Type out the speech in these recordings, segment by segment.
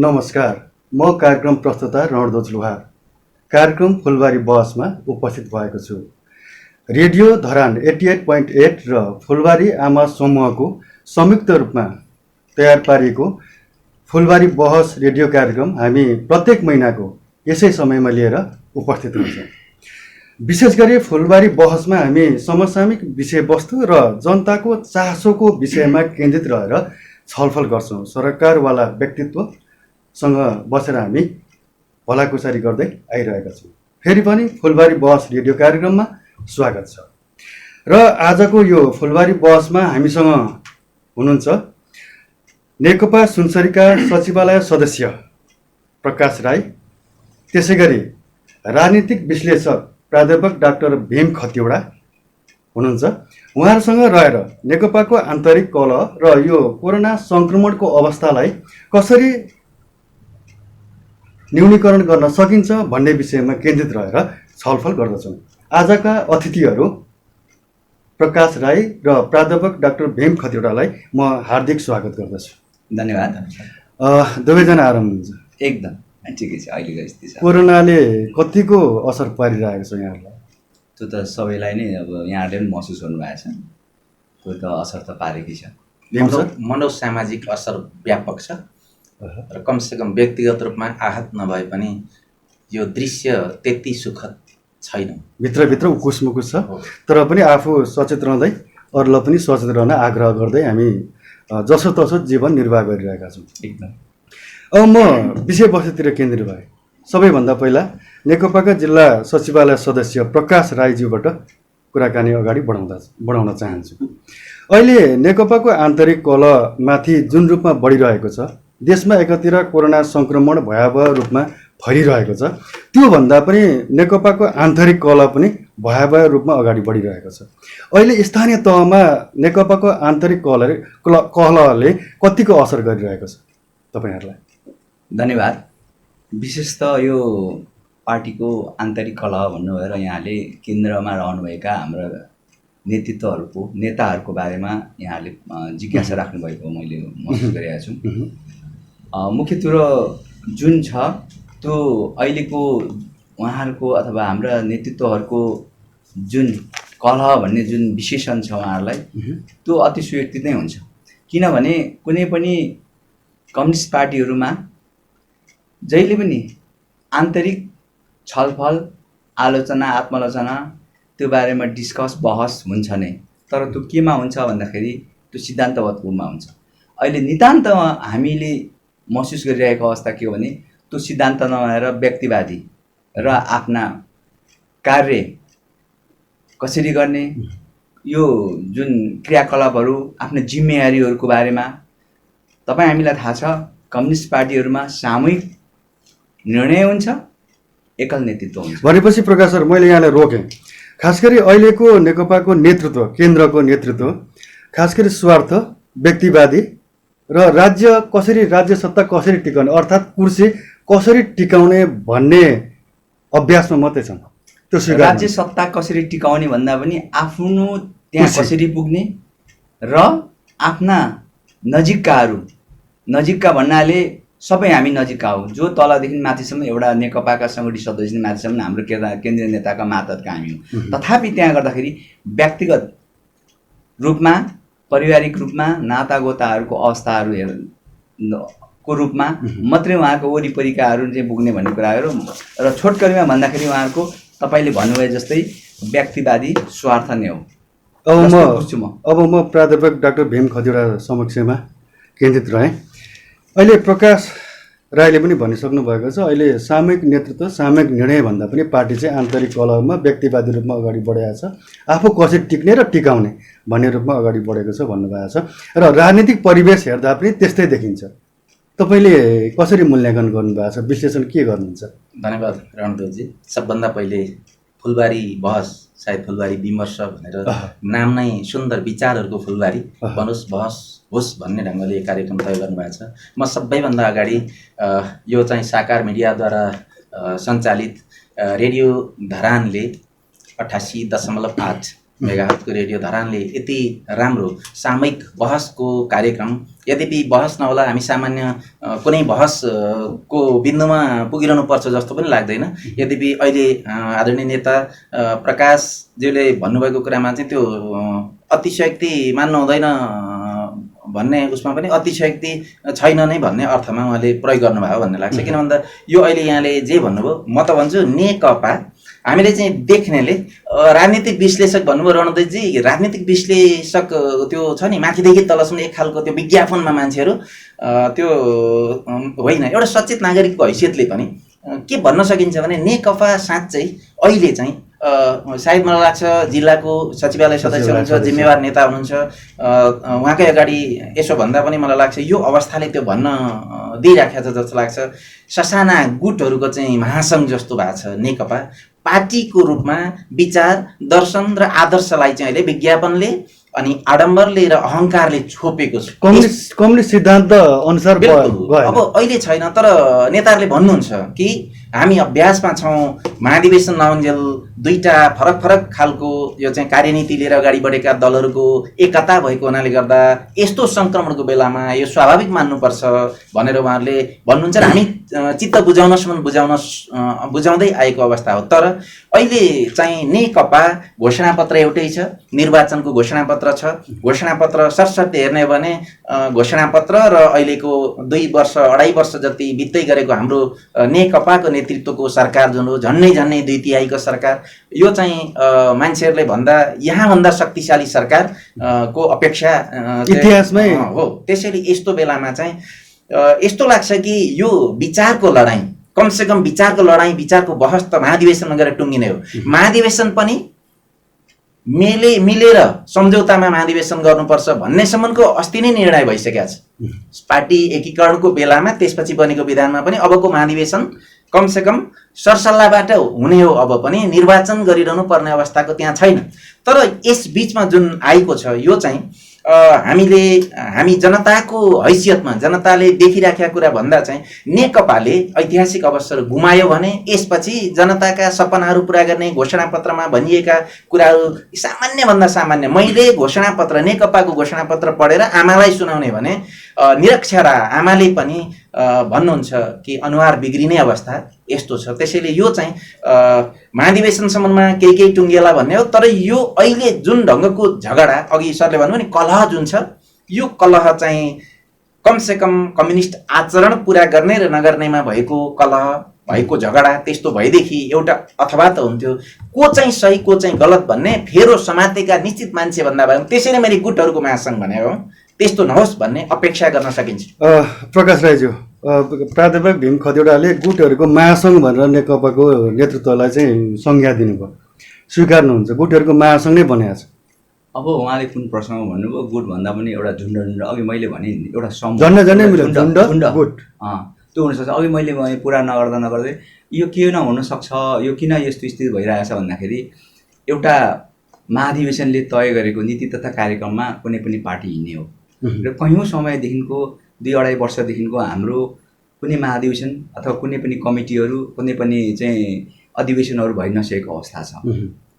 नमस्कार, म कार्यक्रम प्रस्तुता रणध्वज लुहार कार्यक्रम फुलबारी बहसमा उपस्थित भएको छु। रेडियो धरान 88.8 र फुलबारी आमा समूहको संयुक्त रूपमा तयार पारिएको फुलबारी बहस रेडियो कार्यक्रम हामी प्रत्येक महिनाको यसै समयमा लिएर उपस्थित हुन्छौँ। विशेष गरी फुलबारी बहसमा हामी समसामयिक विषयवस्तु र जनताको चासोको विषयमा केन्द्रित रहेर छलफल गर्छौँ। सरकारवाला व्यक्तित्वसँग बसेर हामी भलाकुसारी गर्दै आइरहेका छौँ। फेरि पनि फुलबारी बहस रेडियो कार्यक्रममा स्वागत छ। र आजको यो फुलबारी बहसमा हामीसँग हुनुहुन्छ नेकपा सुनसरीका सचिवालय सदस्य प्रकाश राई, त्यसै गरी राजनीतिक विश्लेषक प्राध्यापक डाक्टर भीम खतिवडा हुनुहुन्छ। उहाँहरूसँग रहेर नेकपाको आन्तरिक कलह र यो कोरोना सङ्क्रमणको अवस्थालाई कसरी न्यूनीकरण गर्न सकिन्छ भन्ने विषयमा केन्द्रित रहेर छलफल गर्दछौँ। आजका अतिथिहरू प्रकाश राई र प्राध्यापक डाक्टर भीम खतिवडालाई म हार्दिक स्वागत गर्दछु। धन्यवाद। दुवैजना आराम हुनुहुन्छ? एकदम ठिकै छ। अहिलेको स्थिति छ कोरोनाले कतिको असर पारिरहेको छ यहाँहरूलाई? त्यो त सबैलाई नै अब यहाँहरूले पनि महसुस गर्नुभएको छ। त्यो त असर त पारेकै छ। मनोसामाजिक असर व्यापक छ र कमसेकम व्यक्तिगत रूपमा आहत नभए पनि यो दृश्य त्यति सुखद छैन। भित्रभित्र उकुस छ, तर पनि आफू सचेत रहँदै अरूलाई पनि सचेत रहन आग्रह गर्दै हामी जसोतसो जीवन निर्वाह गरिरहेका छौँ। एकदम। अब म विषयवस्तुतिर केन्द्रित भएँ। सबैभन्दा पहिला नेकपाका जिल्ला सचिवालय सदस्य प्रकाश राईज्यूबाट कुराकानी अगाडि बढाउन चाहन्छु। अहिले नेकपाको आन्तरिक कलहमाथि जुन रूपमा बढिरहेको छ, देशमा एकातिर कोरोना सङ्क्रमण भयावह रूपमा फैलिरहेको छ, त्योभन्दा पनि नेकपाको आन्तरिक कलह पनि भयावह रूपमा अगाडि बढिरहेको छ। अहिले स्थानीय तहमा नेकपाको आन्तरिक कलहले कतिको असर गरिरहेको छ तपाईँहरूलाई? धन्यवाद। विशेष त यो पार्टीको आन्तरिक कलह भन्नु भएर यहाँले केन्द्रमा रहनुभएका हाम्रा नेताहरूको बारेमा यहाँले जिज्ञासा राख्नुभएको मैले महसुस गरेको छु। मुख्यतः जुन छ त्यो अहिलेको उहाँहरूको अथवा हाम्रा नेतृत्वहरूको जुन कलह भन्ने जुन विशेषण छ उहाँहरूलाई, त्यो अति सुव्यवस्थित नै हुन्छ। किनभने कुनै पनि कम्युनिस्ट पार्टीहरूमा जहिले पनि आन्तरिक छलफल, आलोचना, आत्मालोचना त्यो बारेमा बहस हुन्छ नै, तर त्यो केमा हुन्छ भन्दाखेरि त्यो सिद्धान्तगत रूपमा हुन्छ। अहिले नितान्तमा हामीले महसुस गरिरहेको अवस्था के हो भने त्यो सिद्धान्त नभएर व्यक्तिवादी र आफ्ना कार्य कसरी गर्ने, यो जुन क्रियाकलापहरू, आफ्नो जिम्मेवारीहरूको बारेमा तपाईँ हामीलाई थाहा छ कम्युनिस्ट पार्टीहरूमा सामूहिक निर्णय हुन्छ, एकल नेतृत्व हुन्छ। भनेपछि प्रकाश सर, मैले यहाँलाई रोकेँ। खास गरी अहिलेको नेकपाको नेतृत्व, केन्द्रको नेतृत्व खास गरी स्वार्थ, व्यक्तिवादी र राज्य सत्ता कसरी टिकाउने अर्थात् कुर्सी कसरी टिकाउने भन्ने अभ्यासमा मात्रै छन्। त्यो राज्य सत्ता कसरी टिकाउने भन्दा पनि आफ्नो त्यहाँ कसरी पुग्ने र आफ्ना नजिकका भन्नाले सबै हामी नजिकका हो, जो तलदेखि माथिसम्म एउटा नेकपाका सङ्गठित सदस्य माथिसम्म हाम्रो केन्द्रीय नेताका मातहतका हामी हो। तथापि त्यहाँ गर्दाखेरि व्यक्तिगत रूपमा, पारिवारिक रूपमा, नातागोताहरूको अवस्थाहरू को रूपमा मात्रै उहाँको वरिपरिकाहरू चाहिँ पुग्ने भन्ने कुराहरू र छोटकरीमा भन्दाखेरि उहाँहरूको तपाईँले भन्नुभयो जस्तै व्यक्तिवादी स्वार्थ नै हो। अब म प्राध्यापक डाक्टर भीम खतिवडा समक्षमा केन्द्रित रहेँ। अहिले प्रकाश राईले पनि भनिसक्नु भएको छ, अहिले सामूहिक नेतृत्व, सामूहिक निर्णय भन्दा पनि पार्टी चाहिँ आन्तरिक कलहमा व्यक्तिवादी रूपमा अगाडि बढेको छ, आफू कसरी टिक्ने र टिकाउने भन्ने रूपमा अगाडि बढेको छ भन्नुभएको छ। र राजनीतिक परिवेश हेर्दा पनि त्यस्तै देखिन्छ। तपाईँले कसरी मूल्याङ्कन गर्नुभएको छ, विश्लेषण के गर्नुहुन्छ? धन्यवाद रणदेवजी। सबभन्दा पहिले फुलबारी बहस, सायद फुलबारी विमर्श भनेर नाम नै सुन्दर, विचारहरूको फुलबारी बनोस्, बहस होस् भन्ने ढङ्गले यो कार्यक्रम तय गर्नुभएको छ। म सबैभन्दा अगाडि यो चाहिँ साकार मिडियाद्वारा सञ्चालित रेडियो धरानले 88.8 मेगाहर्जको रेडियो धरानले यति राम्रो सामयिक बहसको कार्यक्रम, यद्यपि बहस नहोला, हामी सामान्य कुनै बहसको बिन्दुमा पुगिरहनु पर्छ जस्तो पनि लाग्दैन। यद्यपि अहिले आदरणीय नेता प्रकाशज्यूले भन्नुभएको कुरामा चाहिँ त्यो अतिशयोक्ति मान्नु हुँदैन भन्ने उसमा पनि अतिशयोक्ति छैन नै भन्ने अर्थमा उहाँले प्रयोग गर्नुभयो भन्ने लाग्छ। किन भन्दा यो अहिले यहाँले जे भन्नुभयो, म त भन्छु नेकपा हामीले चाहिँ देख्नेले राजनीतिक विश्लेषक भन्नुभयो रणदीपजी, राजनीतिक विश्लेषक त्यो छ नि माथिदेखि तलसम्म एक खालको त्यो विज्ञापनमा मान्छेहरू त्यो होइन, एउटा सचेत नागरिकको हैसियतले पनि के भन्न सकिन्छ भने नेकपा साँच्चै अहिले चाहिँ सायद मलाई लाग्छ जिल्लाको सचिवालय सदस्य हुनुहुन्छ, जिम्मेवार नेता हुनुहुन्छ, उहाँकै अगाडि यसो भन्दा पनि मलाई लाग्छ यो अवस्थाले त्यो भन्न दिइराखेको छ जस्तो लाग्छ। ससाना गुटहरूको चाहिँ महासङ्घ जस्तो भएको छ नेकपा। पार्टीको रूपमा विचार, दर्शन र आदर्शलाई चाहिँ अहिले विज्ञापनले अनि आडम्बरले र अहङ्कारले छोपेको छ। कम्युनिस्ट सिद्धान्त अनुसार अब अहिले छैन, तर नेताहरूले भन्नुहुन्छ कि हामी अभ्यासमा छौँ, महाधिवेशन नहुन्जेल दुईटा फरक फरक खालको यो चाहिँ कार्यनीति लिएर अगाडि बढेका दलहरूको एकता भएको हुनाले गर्दा यस्तो सङ्क्रमणको बेलामा यो स्वाभाविक मान्नुपर्छ भनेर उहाँहरूले भन्नुहुन्छ र हामी चित्त बुझाउनसम्म बुझाउँदै आएको अवस्था हो। तर अहिले चाहिँ नेकपा घोषणापत्र एउटै छ, निर्वाचनको घोषणापत्र छ। घोषणापत्र सरसर्ती हेर्ने हो भने घोषणापत्र र अहिलेको 2 वर्ष 2.5 वर्ष जति बित्दै गरेको हाम्रो नेकपाको नेतृत्वको सरकार जुन हो, झन्डै 2/3 सरकार, यो चाहिँ मान्छेहरूले भन्दा यहाँभन्दा शक्तिशाली सरकार को अपेक्षा इतिहासमै हो। त्यसैले यस्तो बेलामा चाहिँ यस्तो लाग्छ कि यो विचारको लडाईँ, कमसेकम विचारको लडाईँ, विचारको बहस त महाधिवेशनमा गएर टुङ्गिने हो। महाधिवेशन पनि मिलेर सम्झौतामा महाधिवेशन गर्नुपर्छ भन्नेसम्मको अस्ति नै निर्णय भइसकेको छ। पार्टी एकीकरणको बेलामा त्यसपछि बनेको विधानमा पनि अबको महाधिवेशन कमसेकम सरसल्लाहबाट हुने हो, अब पनि निर्वाचन गरिरहनु पर्ने अवस्थाको त्यहाँ छैन। तर यस बीचमा जुन आएको छ यो चाहिँ हामी जनताको हैसियतमा जनताले देखिराखेका कुरा भन्दा चाहिँ नेकपाले ऐतिहासिक अवसर गुमायो भने यसपछि जनताका सपनाहरू पुरा गर्ने घोषणापत्रमा भनिएका कुराहरू सामान्यभन्दा सामान्य, मैले घोषणापत्र नेकपाको घोषणापत्र पढेर आमालाई सुनाउने भने निरक्षरा आमाले पनि भन्नुहुन्छ कि अनुहार बिग्रिने अवस्था यस्तो छ। त्यसैले यो चाहिँ महाधिवेशनसम्ममा केही टुङ्गिएला भन्ने हो। तर यो अहिले जुन ढङ्गको झगडा, अघि सरले भन्नुभयो नि कलह जुन छ, यो कलह चाहिँ कमसेकम कम्युनिस्ट आचरण पुरा गर्ने र नगर्नेमा भएको कलह, भएको झगडा, त्यस्तो भएदेखि एउटा अथवा त हुन्थ्यो। को चाहिँ सही को चाहिँ गलत भन्ने फेरो समातेका निश्चित मान्छे भन्दा भयो। त्यसैले मैले गुटहरूको महासङ्घ भने हो, त्यस्तो नहोस् भन्ने अपेक्षा गर्न सकिन्छ। प्रकाश राईज्यू, प्राध्यापक भीम खतिवडाले गुटहरूको महासङ्घ भनेर नेकपाको नेतृत्वलाई चाहिँ संज्ञा दिनुभयो, स्वीकार्नुहुन्छ, गुटहरूको महासङ्घ नै बनाएको छ। अब उहाँले कुन प्रश्नमा भन्नुभयो, गुट भन्दा पनि एउटा झुन्ड, अघि मैले भने एउटा झुन्ड गुट त्यो हुनसक्छ। अघि मैले भने पुरा नगर्दै यो किन हुनसक्छ, यो किन यस्तो स्थिति भइरहेछ भन्दाखेरि एउटा महाधिवेशनले तय गरेको नीति तथा कार्यक्रममा कुनै पनि पार्टी हिँड्ने हो र कयौँ समयदेखिको 2-2.5 वर्षदेखिको हाम्रो कुनै महाधिवेशन अथवा कुनै पनि कमिटीहरू, कुनै पनि चाहिँ अधिवेशनहरू भइ नसकेको अवस्था छ।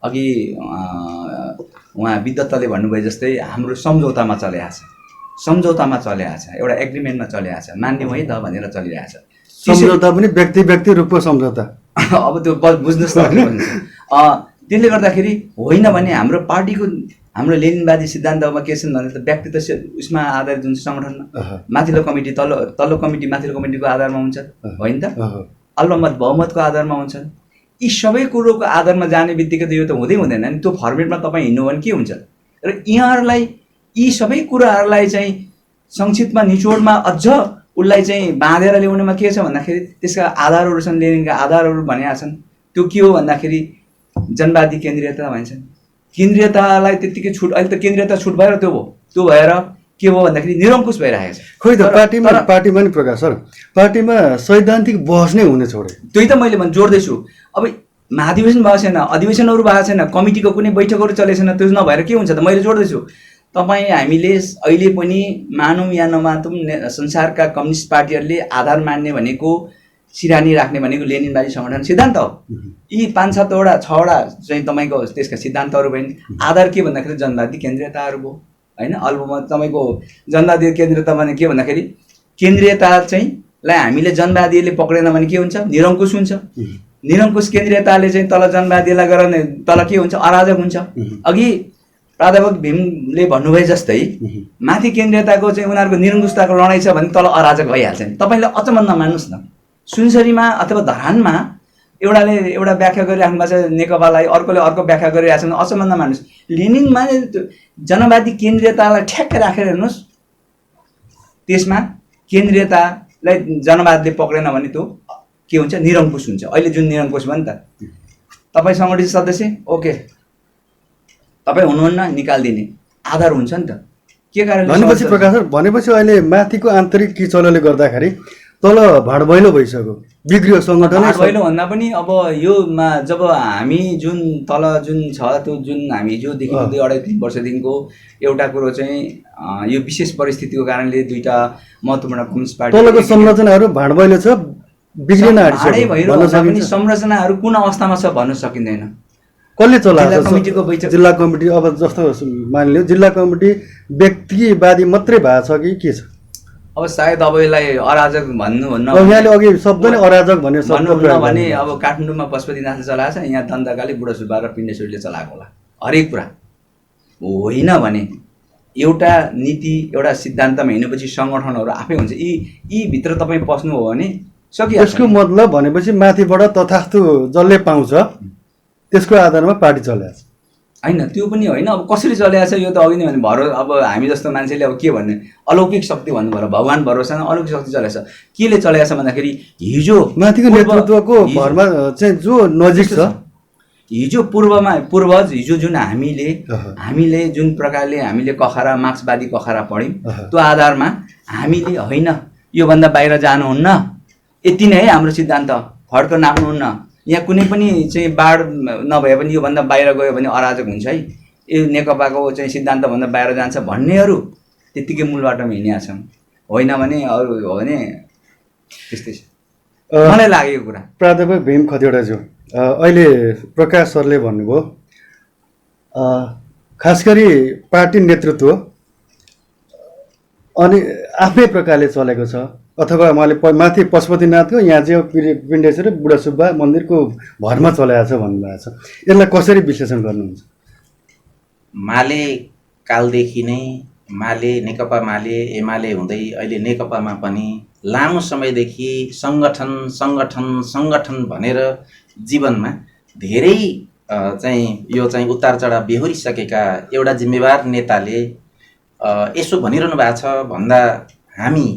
अघि उहाँ विद्वत्तले भन्नुभयो जस्तै हाम्रो सम्झौतामा चलिरहेछ, एउटा एग्रिमेन्टमा चलिरहेछ, मान्यौँ है त भनेर चलिरहेछ। सम्झौता पनि व्यक्ति रूपको सम्झौता। अब त्यो बुझ्नुहोस् न, त्यसले गर्दाखेरि होइन भने हाम्रो पार्टीको, हाम्रो लेनिनवादी सिद्धान्तमा के छन् भने त व्यक्तित्व उसमा आधारित जुन सङ्गठनमा माथिल्लो कमिटी तल्लो कमिटी माथिल्लो कमिटीको आधारमा हुन्छ, होइन त, अल्पमत बहुमतको आधारमा हुन्छ। यी सबै कुरोको आधारमा जाने बित्तिकै त यो त हुँदैन नि। त्यो फर्मेटमा तपाईँ हिँड्नु भने के हुन्छ र यहाँहरूलाई यी सबै कुराहरूलाई चाहिँ संक्षिप्तमा निचोडमा अझ उसलाई चाहिँ बाँधेर ल्याउनेमा के छ भन्दाखेरि त्यसका आधारहरू छन्, लेनिनका आधारहरू भनेका छन्। त्यो के हो भन्दाखेरि जनवादी केन्द्रीयता भन्छन्। केन्द्रीयतालाई त्यत्तिकै छुट, अहिले त केन्द्रीयता छुट भएर त्यो भएर के हो भन्दाखेरि निरङ्कुश भइरहेको छ। खोइ त पार्टीमा नि प्रकाश सर, पार्टीमा सैद्धान्तिक बहस नै हुने छोडे। त्यही त मैले जोड्दैछु। अब महाधिवेशन भएको छैन, अधिवेशनहरू भएको छैन, कमिटीको कुनै बैठकहरू चलेको छैन, त्यो नभएर के हुन्छ त मैले जोड्दैछु। तपाईँ हामीले अहिले पनि मानौँ या नमानौँ, संसारका कम्युनिस्ट पार्टीहरूले आधार मान्ने भनेको सिरानी राख्ने भनेको लेनिनवादी सङ्गठन सिद्धान्त हो। यी 5-7वटा 6वटा चाहिँ तपाईँको त्यसका सिद्धान्तहरू भयो। आधार के भन्दाखेरि जनवादी केन्द्रीयताहरू भयो होइन। अल्पमत तपाईँको जनवादी केन्द्रीयता भने के भन्दाखेरि केन्द्रीयता चाहिँ लाई हामीले जनवादीले पक्रेन भने के हुन्छ, निरङ्कुश हुन्छ। निरङ्कुश केन्द्रीयताले चाहिँ तल जनवादीलाई गराउने तल के हुन्छ, अराजक हुन्छ। अघि प्राध्यापक भीमले भन्नुभए जस्तै माथि केन्द्रीयताको चाहिँ उनीहरूको निरङ्कुशताको लडाइँ छ भने तल अराजक भइहाल्छ नि। तपाईँले अचम्म नमान्नुहोस् न, सुनसरीमा अथवा धरानमा एउटाले एउटा व्याख्या गरिराख्नु भएको छ नेकपालाई, अर्कोले अर्को व्याख्या गरिरहेको छ, अचम्म नमान्नुहोस्। लेनिनमा जनवादी केन्द्रीयतालाई ठ्याक्कै राखेर हेर्नुहोस्, त्यसमा केन्द्रीयतालाई जनवादले पक्रेन भने त्यो के हुन्छ, निरङ्कुश हुन्छ। अहिले जुन निरङ्कुश भयो नि त, तपाईँ सङ्गठित सदस्य ओके, तपाईँ हुनुहुन्न निकालिदिने आधार हुन्छ नि त। के कारणले भनेपछि प्रकाश सर, भनेपछि अहिले माथिको आन्तरिक किचलोले गर्दाखेरि तल भाडभैलो भइसक्यो, बिग्रियो सङ्गठन। भाडभैलो भन्दा पनि अब योमा जब हामी जुन तल जुन छ त्यो जुन हामी हिजोदेखि 2-2.5-3 वर्षदेखिको एउटा कुरो चाहिँ यो विशेष परिस्थितिको कारणले दुईटा महत्त्वपूर्ण कम्युनिस्ट पार्टी तलको संरचनाहरू भाडभैलो छ, बिग्रिन भइरहनु पनि संरचनाहरू कुन अवस्थामा छ भन्न सकिँदैन। कसले चलाएको कमिटीको बैठक, जिल्ला कमिटी अब जस्तो मानिलियो जिल्ला कमिटी व्यक्तिवादी मात्रै भएको छ कि के छ? अब सायद अब यसलाई अराजक भन्नुहुन्न, यहाँले अघि शब्द नै अराजक भन्ने शब्द भन्नुहुन्न भने अब काठमाडौँमा पशुपतिनाथले चलाएको छ, यहाँ दन्तकाले बुढा सुब्बा र पिण्डेश्वरीले चलाएको होला हरेक कुरा होइन भने एउटा नीति एउटा सिद्धान्तमा हिँडेपछि सङ्गठनहरू आफै हुन्छ। यी भित्र तपाईँ पस्नु हो भने सकिहाल्छ। यसको मतलब भनेपछि माथिबाट तथास्तु जसले पाउँछ त्यसको आधारमा पार्टी चलाएको छ होइन। त्यो पनि होइन, अब कसरी चलाएको छ यो त अघि नै भने अब हामी जस्तो मान्छेले अब के भन्ने अलौकिक शक्ति भन्नु पर्यो, भगवान् भरोसा अलौकिक शक्ति चलाएको छ। केले चलाएको छ भन्दाखेरि हिजो माथिको नेतृत्वको भरमा चाहिँ जो नजिक छ, हिजो पूर्वज हिजो जुन हामीले जुन प्रकारले हामीले कखरा मार्क्सवादी कखरा पढ्यौँ त्यो आधारमा हामीले होइन योभन्दा बाहिर जानुहुन्न, यति नै है हाम्रो सिद्धान्त, फड्क नाप्नुहुन्न, यहाँ कुनै पनि चाहिँ बाढ नभए पनि योभन्दा बाहिर गयो भने अराजक हुन्छ है, यो नेकपाको चाहिँ सिद्धान्तभन्दा बाहिर जान्छ भन्नेहरू त्यत्तिकै मूल बाटोमा हिँडेका छन्। होइन भने अरू हो भने त्यस्तै छ, मलाई लाग्यो कुरा। प्राध्यापक भीम खतिवडाज्यू, अहिले प्रकाश सरले भन्नुभयो खास गरी पार्टी नेतृत्व अनि आफ्नै प्रकारले चलेको छ, अथवा उहाँले माथि पशुपतिनाथको यहाँ चाहिँ पिण्डेश्वरी बुढा सुब्बा मन्दिरको भरमा चलाएको छ भन्नुभएको छ। यसलाई कसरी विश्लेषण गर्नुहुन्छ? माले कालदेखि नै नेकपा माले एमाले हुँदै अहिले नेकपामा पनि लामो समयदेखि सङ्गठन भनेर जीवनमा धेरै चाहिँ यो चाहिँ उतार चढाव बेहोरिसकेका एउटा जिम्मेवार नेताले यसो भनिरहनु भएको छ भन्दा हामी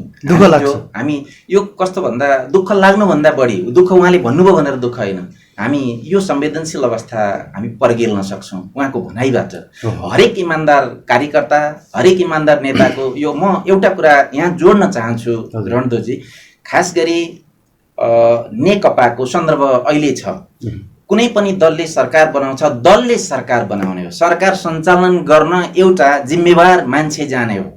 यो कस्तो भन्दा दुःख लाग्नुभन्दा बढी दुःख उहाँले भन्नुभयो भनेर दुःख होइन, हामी यो संवेदनशील अवस्था हामी पर्गेल्न सक्छौँ उहाँको भनाइबाट। हरेक इमान्दार कार्यकर्ता, हरेक इमान्दार नेताको यो म एउटा कुरा यहाँ जोड्न चाहन्छु रणदोजी, खास गरी नेकपाको सन्दर्भ अहिले छ। कुनै पनि दलले सरकार बनाउँछ, दलले सरकार बनाउने हो, सरकार सञ्चालन गर्न एउटा जिम्मेवार मान्छे जाने हो।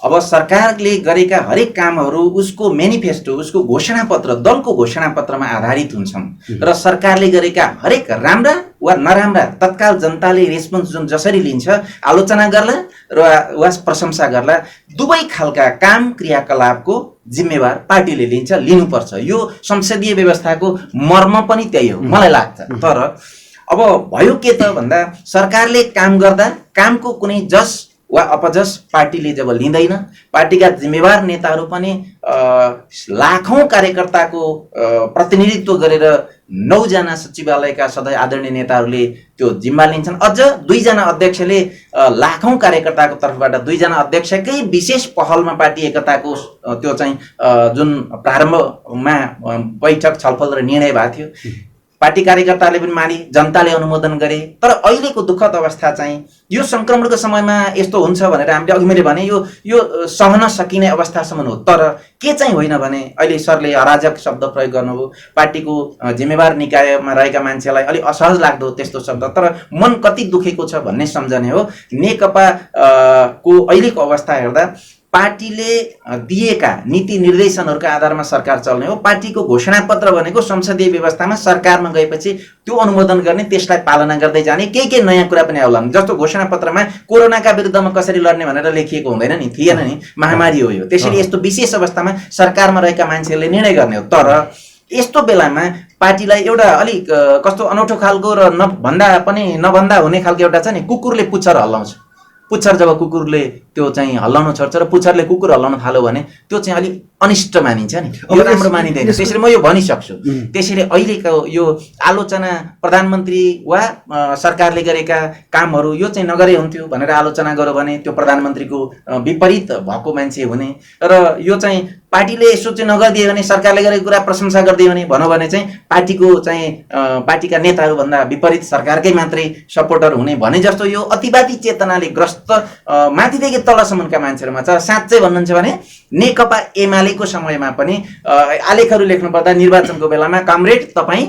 अब सरकारले गरेका हरेक कामहरू उसको मेनिफेस्टो, उसको घोषणापत्र, दलको घोषणापत्रमा आधारित हुन्छन् र सरकारले गरेका हरेक राम्रा वा नराम्रा तत्काल जनताले रेस्पोन्स जुन जसरी लिन्छ, आलोचना गर्ला र वा प्रशंसा गर्ला, दुवै खालका काम क्रियाकलापको जिम्मेवार पार्टीले लिन्छ, लिनुपर्छ। यो संसदीय व्यवस्थाको मर्म पनि त्यही हो मलाई लाग्छ। तर अब भयो के त भन्दा सरकारले काम गर्दा कामको कुनै जस वा अपजस पार्टीले जब लिँदैन, पार्टीका जिम्मेवार नेताहरू पनि लाखौं कार्यकर्ताको प्रतिनिधित्व गरेर 9 जना सचिवालयका सधैँ आदरणीय नेताहरूले त्यो जिम्मा लिन्छन्। अझ 2 जना अध्यक्षले लाखौं कार्यकर्ताको तर्फबाट 2 जना अध्यक्षकै विशेष पहलमा पार्टी एकताको त्यो चाहिँ जुन प्रारम्भमा बैठक छलफल र निर्णय भएको थियो, पार्टी कार्यकर्ताले पनि मानि, जनताले अनुमोदन गरे। तर अहिलेको दुःखद अवस्था चाहिँ यो संक्रमणको समयमा यस्तो हुन्छ भनेर हामीले अघि मैले भने यो सहन सकिने अवस्थासम्म हो। तर के चाहिँ होइन भने अहिले सरले अराजक शब्द प्रयोग गर्नुभयो, पार्टीको जिम्मेवार निकायमा रहेका मान्छेलाई अलिक असहज लाग्दो त्यस्तो शब्द, तर मन कति दुखेको छ भन्ने सम्झने हो। नेकपा को अहिलेको अवस्था हेर्दा पार्टीले दिएका नीति निर्देशनहरूका आधारमा सरकार चल्ने हो। पार्टीको घोषणापत्र भनेको संसदीय व्यवस्थामा सरकारमा गएपछि त्यो अनुमोदन गर्ने, त्यसलाई पालना गर्दै जाने, केही नयाँ कुरा पनि आउला। जस्तो घोषणापत्रमा कोरोनाका विरुद्धमा कसरी लड्ने भनेर लेखिएको हुँदैन नि, थिएन नि, महामारी हो यो। त्यसैले यस्तो विशेष अवस्थामा सरकारमा रहेका मान्छेहरूले निर्णय गर्ने हो। तर यस्तो बेलामा पार्टीलाई एउटा अलिक कस्तो अनौठो खालको र नभन्दा हुने खालको एउटा छ नि, कुकुरले पुच्छर हल्लाउँछ। पुच्छर जब कुकुरले त्यो चाहिँ हल्लाउन छोड्छ र पुच्छरले कुकुर हल्लाउन थाल्यो भने त्यो चाहिँ अलिक अनिष्ट मानिन्छ नि, यो राम्रो मानिँदैन। त्यसैले म यो भनिसक्छु। त्यसैले अहिलेको यो आलोचना प्रधानमन्त्री वा सरकारले गरेका कामहरू यो चाहिँ नगरे हुन्थ्यो भनेर आलोचना गर्यो भने त्यो प्रधानमन्त्रीको विपरीत भएको मान्छे हुने, र यो चाहिँ पार्टीले यसो चाहिँ नगरिदियो भने, सरकारले गरेको कुरा प्रशंसा गरिदियो भने चाहिँ पार्टीका नेताहरूभन्दा विपरीत सरकारकै मात्रै सपोर्टर हुने भने जस्तो यो अतिवादी चेतनाले ग्रस्त माथिदेखि तलसम्मका मान्छेहरूमा छ। साँच्चै भन्नुहुन्छ भने नेकपा एमालेको समयमा पनि आलेखहरू लेख्नुपर्दा निर्वाचनको बेलामा कमरेड तपाईँ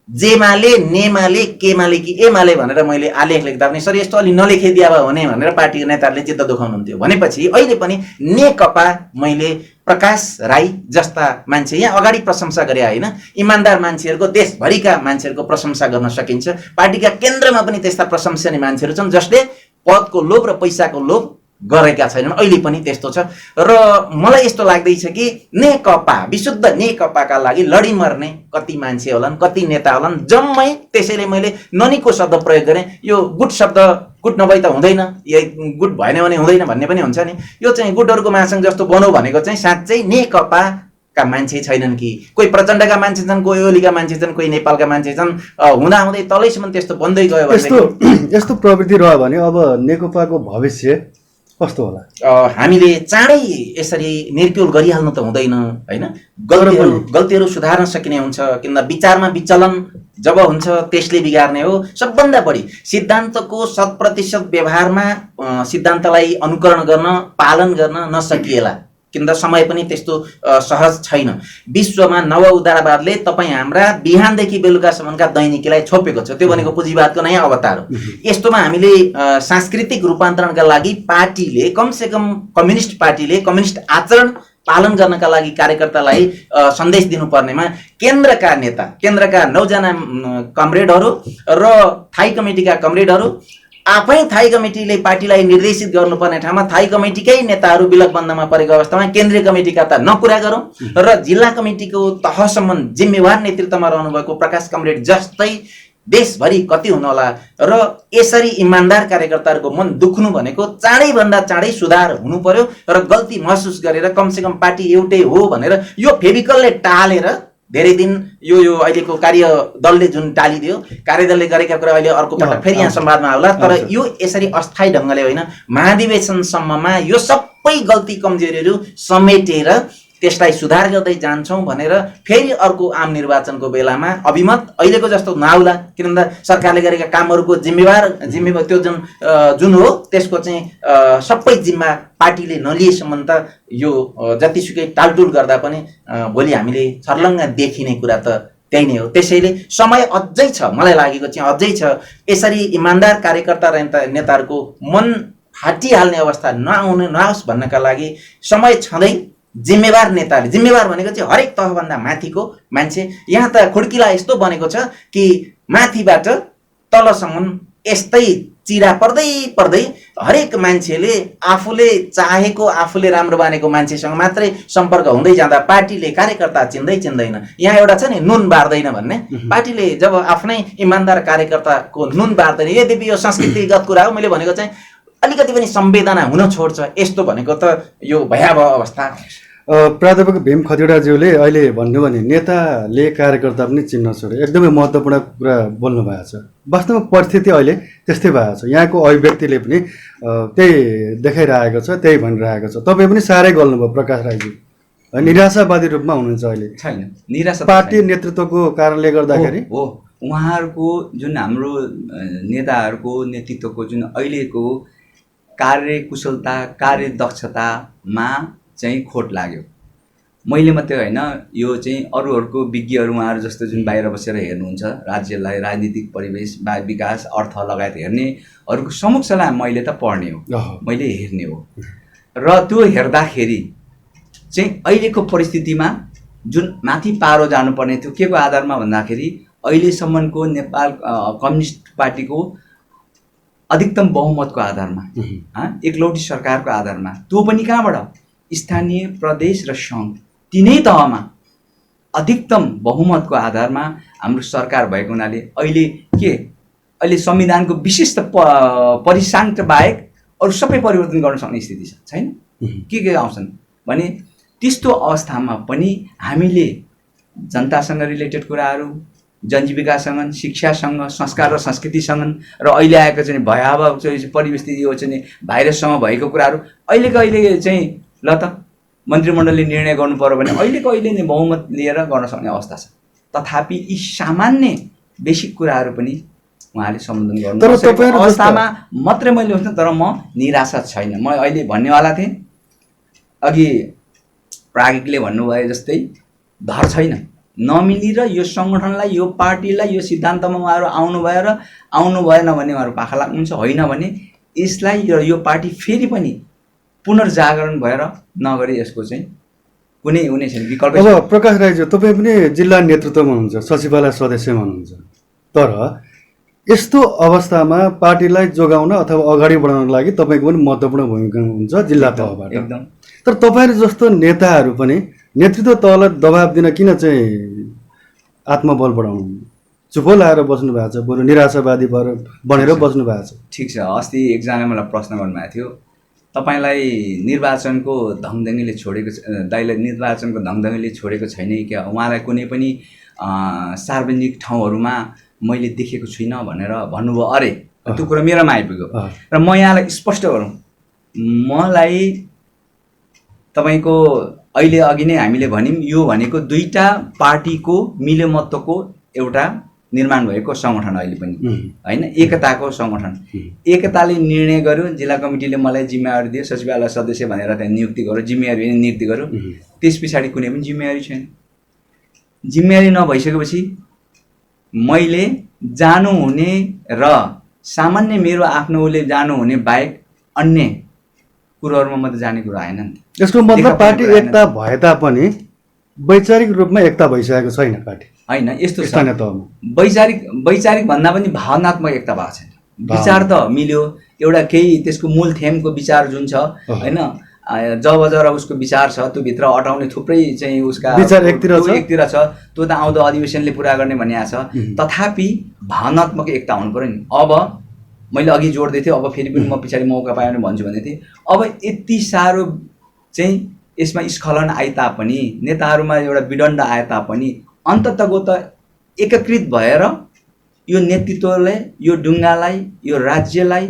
जेमाले नेमाले केमाले कि एमाले भनेर मैले आलेख लेख्दा पनि सर यस्तो अलि नलेखिदिया भयो भने भनेर पार्टीका नेताहरूले चित्त दुखाउनुहुन्थ्यो। भनेपछि अहिले पनि नेकपा मैले प्रकाश राई जस्ता मान्छे यहाँ अगाडि प्रशंसा गरे होइन, इमान्दार मान्छेहरूको, देशभरिका मान्छेहरूको प्रशंसा गर्न सकिन्छ। पार्टीका केन्द्रमा पनि त्यस्ता प्रशंसनीय मान्छेहरू छन् जसले पदको लोभ र पैसाको लोभ गरेका छैनन्, अहिले पनि त्यस्तो छ। र मलाई यस्तो लाग्दैछ कि नेकपा, विशुद्ध नेकपाका लागि लडिमर्ने कति मान्छे होलान्, कति नेता होलान्, जम्मै। त्यसैले मैले ननीको शब्द प्रयोग गरेँ। यो गुट शब्द गुट नभई त हुँदैन, गुट भएन भने हुँदैन भन्ने पनि हुन्छ नि। यो चाहिँ गुटहरूको महासङ्घ जस्तो बनौ भनेको चाहिँ साँच्चै नेकपाका मान्छे छैनन् कि, कोही प्रचण्डका मान्छे छन्, कोही ओलीका मान्छे छन्, कोही नेपालका मान्छे छन्, हुँदाहुँदै तलैसम्म त्यस्तो बन्दै गयो भने यस्तो प्रवृत्ति रह्यो भने अब नेकपाको भविष्य कस्तो होला? हामीले चाँडै यसरी निर्क्युल गरिहाल्नु त हुँदैन होइन। गल्तीहरू सुधार्न सकिने हुन्छ, किन विचारमा विचलन जब हुन्छ त्यसले बिगार्ने हो। सबभन्दा बढी सिद्धान्तको 100% व्यवहारमा सिद्धान्तलाई अनुकरण गर्न, पालन गर्न नसकिएला, किन समय पनि त्यस्तो सहज छैन। विश्वमा नव उदारवादले तपाईँ हाम्रा बिहानदेखि बेलुकासम्मका दैनिकीलाई छोपेको छ, त्यो भनेको पुँजीवादको नयाँ अवतार हो। यस्तोमा हामीले सांस्कृतिक रूपान्तरणका लागि पार्टीले कमसेकम कम्युनिस्ट पार्टीले कम्युनिस्ट आचरण पालन गर्नका लागि कार्यकर्तालाई सन्देश दिनुपर्नेमा केन्द्रका नेता, केन्द्रका 9 जना कमरेडहरू र थाई कमिटीका कमरेडहरू आफै थाई कमिटीले पार्टीलाई निर्देशित गर्नुपर्ने ठाउँमा थाई कमिटीकै नेताहरू विलकबन्दमा परेको अवस्थामा केन्द्रीय कमिटीका त नकुरा गरौँ, र जिल्ला कमिटीको तहसम्म जिम्मेवार नेतृत्वमा रहनुभएको प्रकाश कमरेड जस्तै देशभरि कति हुनु होला। र यसरी इमान्दार कार्यकर्ताहरूको मन दुख्नु भनेको चाँडैभन्दा चाँडै सुधार हुनु पर्यो, र गल्ती महसुस गरेर कमसेकम पार्टी एउटै हो भनेर यो फेभिकलले टालेर धेरै दिन यो अहिलेको कार्यदलले जुन टालिदियो, कार्यदलले गरेका कुरा अहिले अर्को पटक फेरि यहाँ संवादमा आउला। तर यो यसरी अस्थायी ढङ्गले होइन, महाधिवेशनसम्ममा यो सबै गल्ती कमजोरीहरू समेटेर त्यसलाई सुधार गर्दै जान्छौँ भनेर फेरि अर्को आम निर्वाचनको बेलामा अभिमत अहिलेको जस्तो नआउला। किनभने सरकारले गरेका कामहरूको जिम्मेवार त्यो जुन हो त्यसको चाहिँ सबै जिम्मा पार्टीले नलिएसम्म त यो जतिसुकै टालटुल गर्दा पनि भोलि हामीले छर्लङ्ग देखिने कुरा त त्यही नै हो। त्यसैले समय अझै छ, मलाई लागेको चाहिँ अझै छ। यसरी इमान्दार कार्यकर्ता र नेताहरूको मन फाटिहाल्ने अवस्था नआओस् भन्नका लागि समय छँदै जिम्मेवार नेताले, जिम्मेवार भनेको चाहिँ हरेक तहभन्दा माथिको मान्छे, यहाँ त खुड्किला यस्तो बनेको छ कि माथिबाट तलसम्म यस्तै चिरा पर्दै पर्दै हरेक मान्छेले आफूले चाहेको, आफूले राम्रो मानेको मान्छेसँग मात्रै सम्पर्क हुँदै जाँदा पार्टीले कार्यकर्ता चिन्दैन। यहाँ एउटा छ नि नुन बार्दैन भन्ने, पार्टीले जब आफ्नै इमान्दार कार्यकर्ताको नुन बार्दैन, यद्यपि यो संस्कृतिगत कुरा हो, मैले भनेको चाहिँ अलिकति पनि संवेदना हुन छोड्छ, यस्तो भनेको त यो भयावह अवस्था। प्राध्यापक भीम खतिवडाज्यूले अहिले भन्नु भने नेताले कार्यकर्ता पनि चिन्न छोडे, एकदमै महत्त्वपूर्ण कुरा बोल्नु भएको छ। वास्तवमा परिस्थिति अहिले त्यस्तै भएको छ, यहाँको अभिव्यक्तिले पनि त्यही देखाइरहेको छ, त्यही भनिरहेको छ। तपाईँ पनि साह्रै गल्नुभयो प्रकाश राईजी, निराशावादी रूपमा हुनुहुन्छ अहिले। छैन, निराशा पार्टी नेतृत्वको कारणले गर्दाखेरि हो। उहाँहरूको जुन हाम्रो नेताहरूको नेतृत्वको जुन अहिलेको कार्यकुशलता, कार्यदक्षतामा चाहिँ खोट लाग्यो। मैले मात्रै होइन, यो चाहिँ अरूहरूको विज्ञहरू उहाँहरू जस्तो जुन बाहिर बसेर हेर्नुहुन्छ, राज्यलाई राजनीतिक परिवेश, विकास, अर्थ लगायत हेर्नेहरूको समक्षलाई मैले त पढ्ने हो, मैले हेर्ने हो। र त्यो हेर्दाखेरि चाहिँ अहिलेको परिस्थितिमा जुन माथि पारो जानुपर्ने थियो के को आधारमा भन्दाखेरि अहिलेसम्मको नेपाल कम्युनिस्ट पार्टीको अधिकतम बहुमतको आधारमा एकलौटी सरकारको आधारमा, त्यो पनि कहाँबाट? स्थानीय, प्रदेश र सङ्घ तिनै तहमा अधिकतम बहुमतको आधारमा हाम्रो सरकार भएको हुनाले अहिले संविधानको विशिष्ट परिसाङ्ठ बाहेक अरू सबै परिवर्तन गर्न सक्ने स्थिति छैन। के आउँछन् भने त्यस्तो अवस्थामा पनि हामीले जनतासँग रिलेटेड कुराहरू, जनजीविकासँग, शिक्षासँग, संस्कार र संस्कृतिसँग र अहिले आएको चाहिँ भयावह चाहिँ परिस्थिति यो चाहिँ भाइरससँग भएको कुराहरू अहिले चाहिँ ल त मन्त्रीमण्डलले निर्णय गर्नु पर्यो भने अहिले नै बहुमत लिएर गर्न सक्ने अवस्था छ। तथापि यी सामान्य बेसिक कुराहरू पनि उहाँले सम्बोधन गर्नु अवस्थामा मात्रै मैले हुन्छ। तर म निराशा छैन। म अहिले भन्नेवाला थिएँ, अघि प्राज्ञिकले भन्नुभयो जस्तै धर छैन, नमिली र यो सङ्गठनलाई, यो पार्टीलाई, यो सिद्धान्तमा उहाँहरू आउनु भएन भने उहाँहरू पाखा लाग्नुहुन्छ, होइन भने यसलाई र यो पार्टी फेरि पनि पुनर्जागरण भएर नगरे यसको चाहिँ कुनै हुने छैन विकल्प। अब प्रकाश राईज्यू, तपाईँ पनि जिल्ला नेतृत्वमा हुनुहुन्छ, सचिवालय सदस्यमा हुनुहुन्छ, तर यस्तो अवस्थामा पार्टीलाई जोगाउन अथवा अगाडि बढाउनको लागि तपाईँको पनि महत्त्वपूर्ण भूमिका हुन्छ जिल्ला तहबाट। एकदम। तर तपाईँहरू जस्तो नेताहरू पनि नेतृत्व तहलाई दबाब दिन किन चाहिँ आत्मबल बढाउनु, चुपो लाएर बस्नु भएको छ, बरु निराशावादी बनेर बस्नु भएको छ? ठिक छ। अस्ति एकजनाले मलाई प्रश्न गर्नुभएको थियो, तपाईँलाई निर्वाचनको धङधङ्गीले छोडेको, दाइलाई निर्वाचनको धङधङ्गीले छोडेको छैन क्या? उहाँलाई कुनै पनि सार्वजनिक ठाउँहरूमा मैले देखेको छुइनँ भनेर भन्नुभयो। अरे त्यो कुरा मेरोमा आइपुग्यो र म यहाँलाई स्पष्ट गरौँ, मलाई तपाईँको अहिले अघि नै हामीले भन्यौँ यो भनेको दुईटा पार्टीको मिलेमत्वको एउटा निर्माण भएको सङ्गठन अहिले पनि होइन, एकताको सङ्गठन। एकताले निर्णय गर्यो, जिल्ला कमिटीले मलाई जिम्मेवारी दियो, सचिवालय सदस्य भनेर त्यहाँ नियुक्ति गर्यो, जिम्मेवारी नियुक्ति गर्यो, त्यस पछाडि कुनै पनि जिम्मेवारी छैन। जिम्मेवारी नभइसकेपछि मैले जानुहुने र सामान्य मेरो आफ्नो उसले जानुहुने बाहेक अन्य कुरोहरूमा मात्रै जाने कुरा आएन नि। यसको मतलब पार्टी एकता भए तापनि वैचारिक रूपमा एकता भइसकेको छैन पार्टी, होइन? यस्तो स्थानीय तहमा वैचारिक भन्दा पनि भावनात्मक एकता भएको छैन। विचार त मिल्यो, एउटा केही त्यसको मूल थेमको विचार जुन छ होइन, जब उसको विचार छ त्यो भित्र अटाउने थुप्रै चाहिँ उसका विचार एकतिर छ, त्यो त आउँदो अधिवेशनले पुरा गर्ने भनिएको छ। तथापि भावनात्मक एकता हुनु पर्यो नि। अब मैले अघि जोड्दै थिएँ, अब फेरि पनि म पछाडि मौका पाएँ भने भन्छु भन्दै थिएँ। अब यति साह्रो चाहिँ यसमा स्खलन आए तापनि, नेताहरूमा एउटा विडण्ड आए तापनि अन्ततको त एकीकृत भएर यो नेतृत्वले यो ढुङ्गालाई, यो राज्यलाई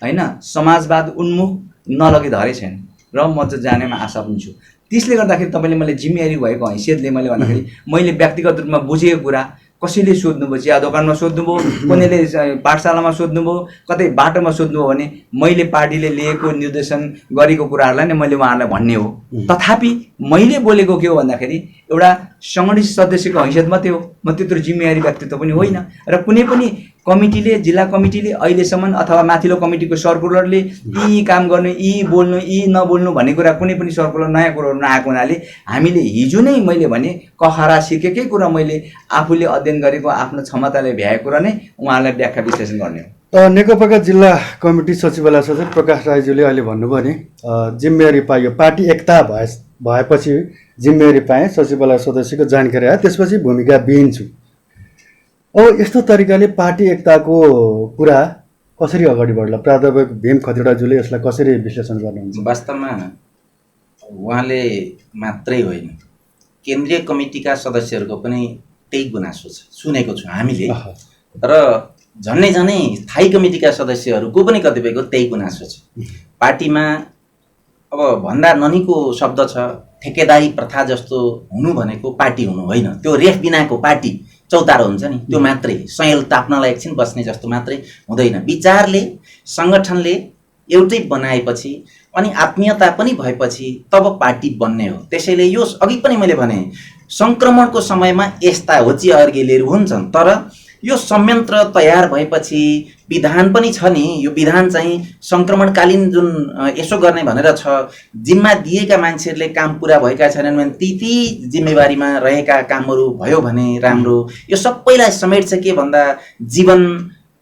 होइन समाजवाद उन्मुख नलगे धरै छैन र म चाहिँ जानेमा आशा पनि छु। त्यसले गर्दाखेरि तपाईँले मैले जिम्मेवारी भएको हैसियतले मैले भन्दाखेरि मैले व्यक्तिगत रूपमा बुझेको कुरा कसैले सोध्नुभयो, चिया दोकानमा सोध्नुभयो, कसैले पाठशालामा सोध्नुभयो, कतै बाटोमा सोध्नुभयो भने मैले पार्टीले लिएको निर्देशन गरेको कुराहरूलाई नै मैले उहाँहरूलाई भन्ने हो। तथापि मैले बोलेको के हो भन्दाखेरि एउटा सङ्गठित सदस्यको हैसियत मात्रै हो, म त्यत्रो जिम्मेवारी व्यक्तित्व पनि होइन। र कुनै पनि कमिटीले, जिल्ला कमिटीले अहिलेसम्म अथवा माथिल्लो कमिटीको सर्कुलरले यी काम गर्ने, यी बोल्नु, यी नबोल्नु भन्ने कुरा कुनै पनि सर्कुलर नयाँ कुरोहरू नआएको हुनाले हामीले हिजो नै मैले भने कखरा सिकेकै कुरा मैले आफूले अध्ययन गरेको आफ्नो क्षमताले भ्याएको कुरा नै उहाँलाई व्याख्या विश्लेषण गर्ने हो। नेकपाका जिल्ला कमिटी सचिवालय सदस्य प्रकाश राईज्यूले अहिले भन्नुभयो नि जिम्मेवारी पाइयो, पार्टी एकता भएपछि जिम्मेवारी पाएँ, सचिवालय सदस्यको जानकारी आयो, त्यसपछि भूमिका विहीन छु। अब यस्तो तरिकाले पार्टी एकताको कुरा कसरी अगाडि बढ्ला? प्राध्यापक भीम खतिवडाज्यूले यसलाई कसरी विश्लेषण गर्नुहुन्छ? वास्तवमा उहाँले मात्रै होइन, केन्द्रीय कमिटीका सदस्यहरूको पनि त्यही गुनासो छ, सुनेको छु हामीले। र झन्डै स्थायी कमिटीका सदस्यहरूको पनि कतिपयको त्यही गुनासो छ। पार्टीमा अब भन्दा ननीको शब्द छ, ठेकेदारी प्रथा जस्तो हुनु भनेको पार्टी हुनु होइन, त्यो रेफ बिनाको पार्टी चौतारो हुन्छ नि, त्यो मात्रै सयल ताप्नलाई एकछिन बस्ने जस्तो मात्रै हुँदैन। विचारले, सङ्गठनले एउटै बनाएपछि अनि आत्मीयता पनि भएपछि तब पार्टी बन्ने हो। त्यसैले यो अघि पनि मैले भने सङ्क्रमणको समयमा यस्ता होची अर्गेलीहरू हुन्छन्, तर यो संयन्त्र तयार भएपछि विधान पनि छ नि, यो विधान चाहिँ सङ्क्रमणकालीन जुन यसो गर्ने भनेर छ, जिम्मा दिएका मान्छेहरूले काम पुरा भएका छैनन् भने ती जिम्मेवारीमा रहेका कामहरू भयो भने राम्रो। यो सबैलाई समेट्छ के भन्दा जीवन,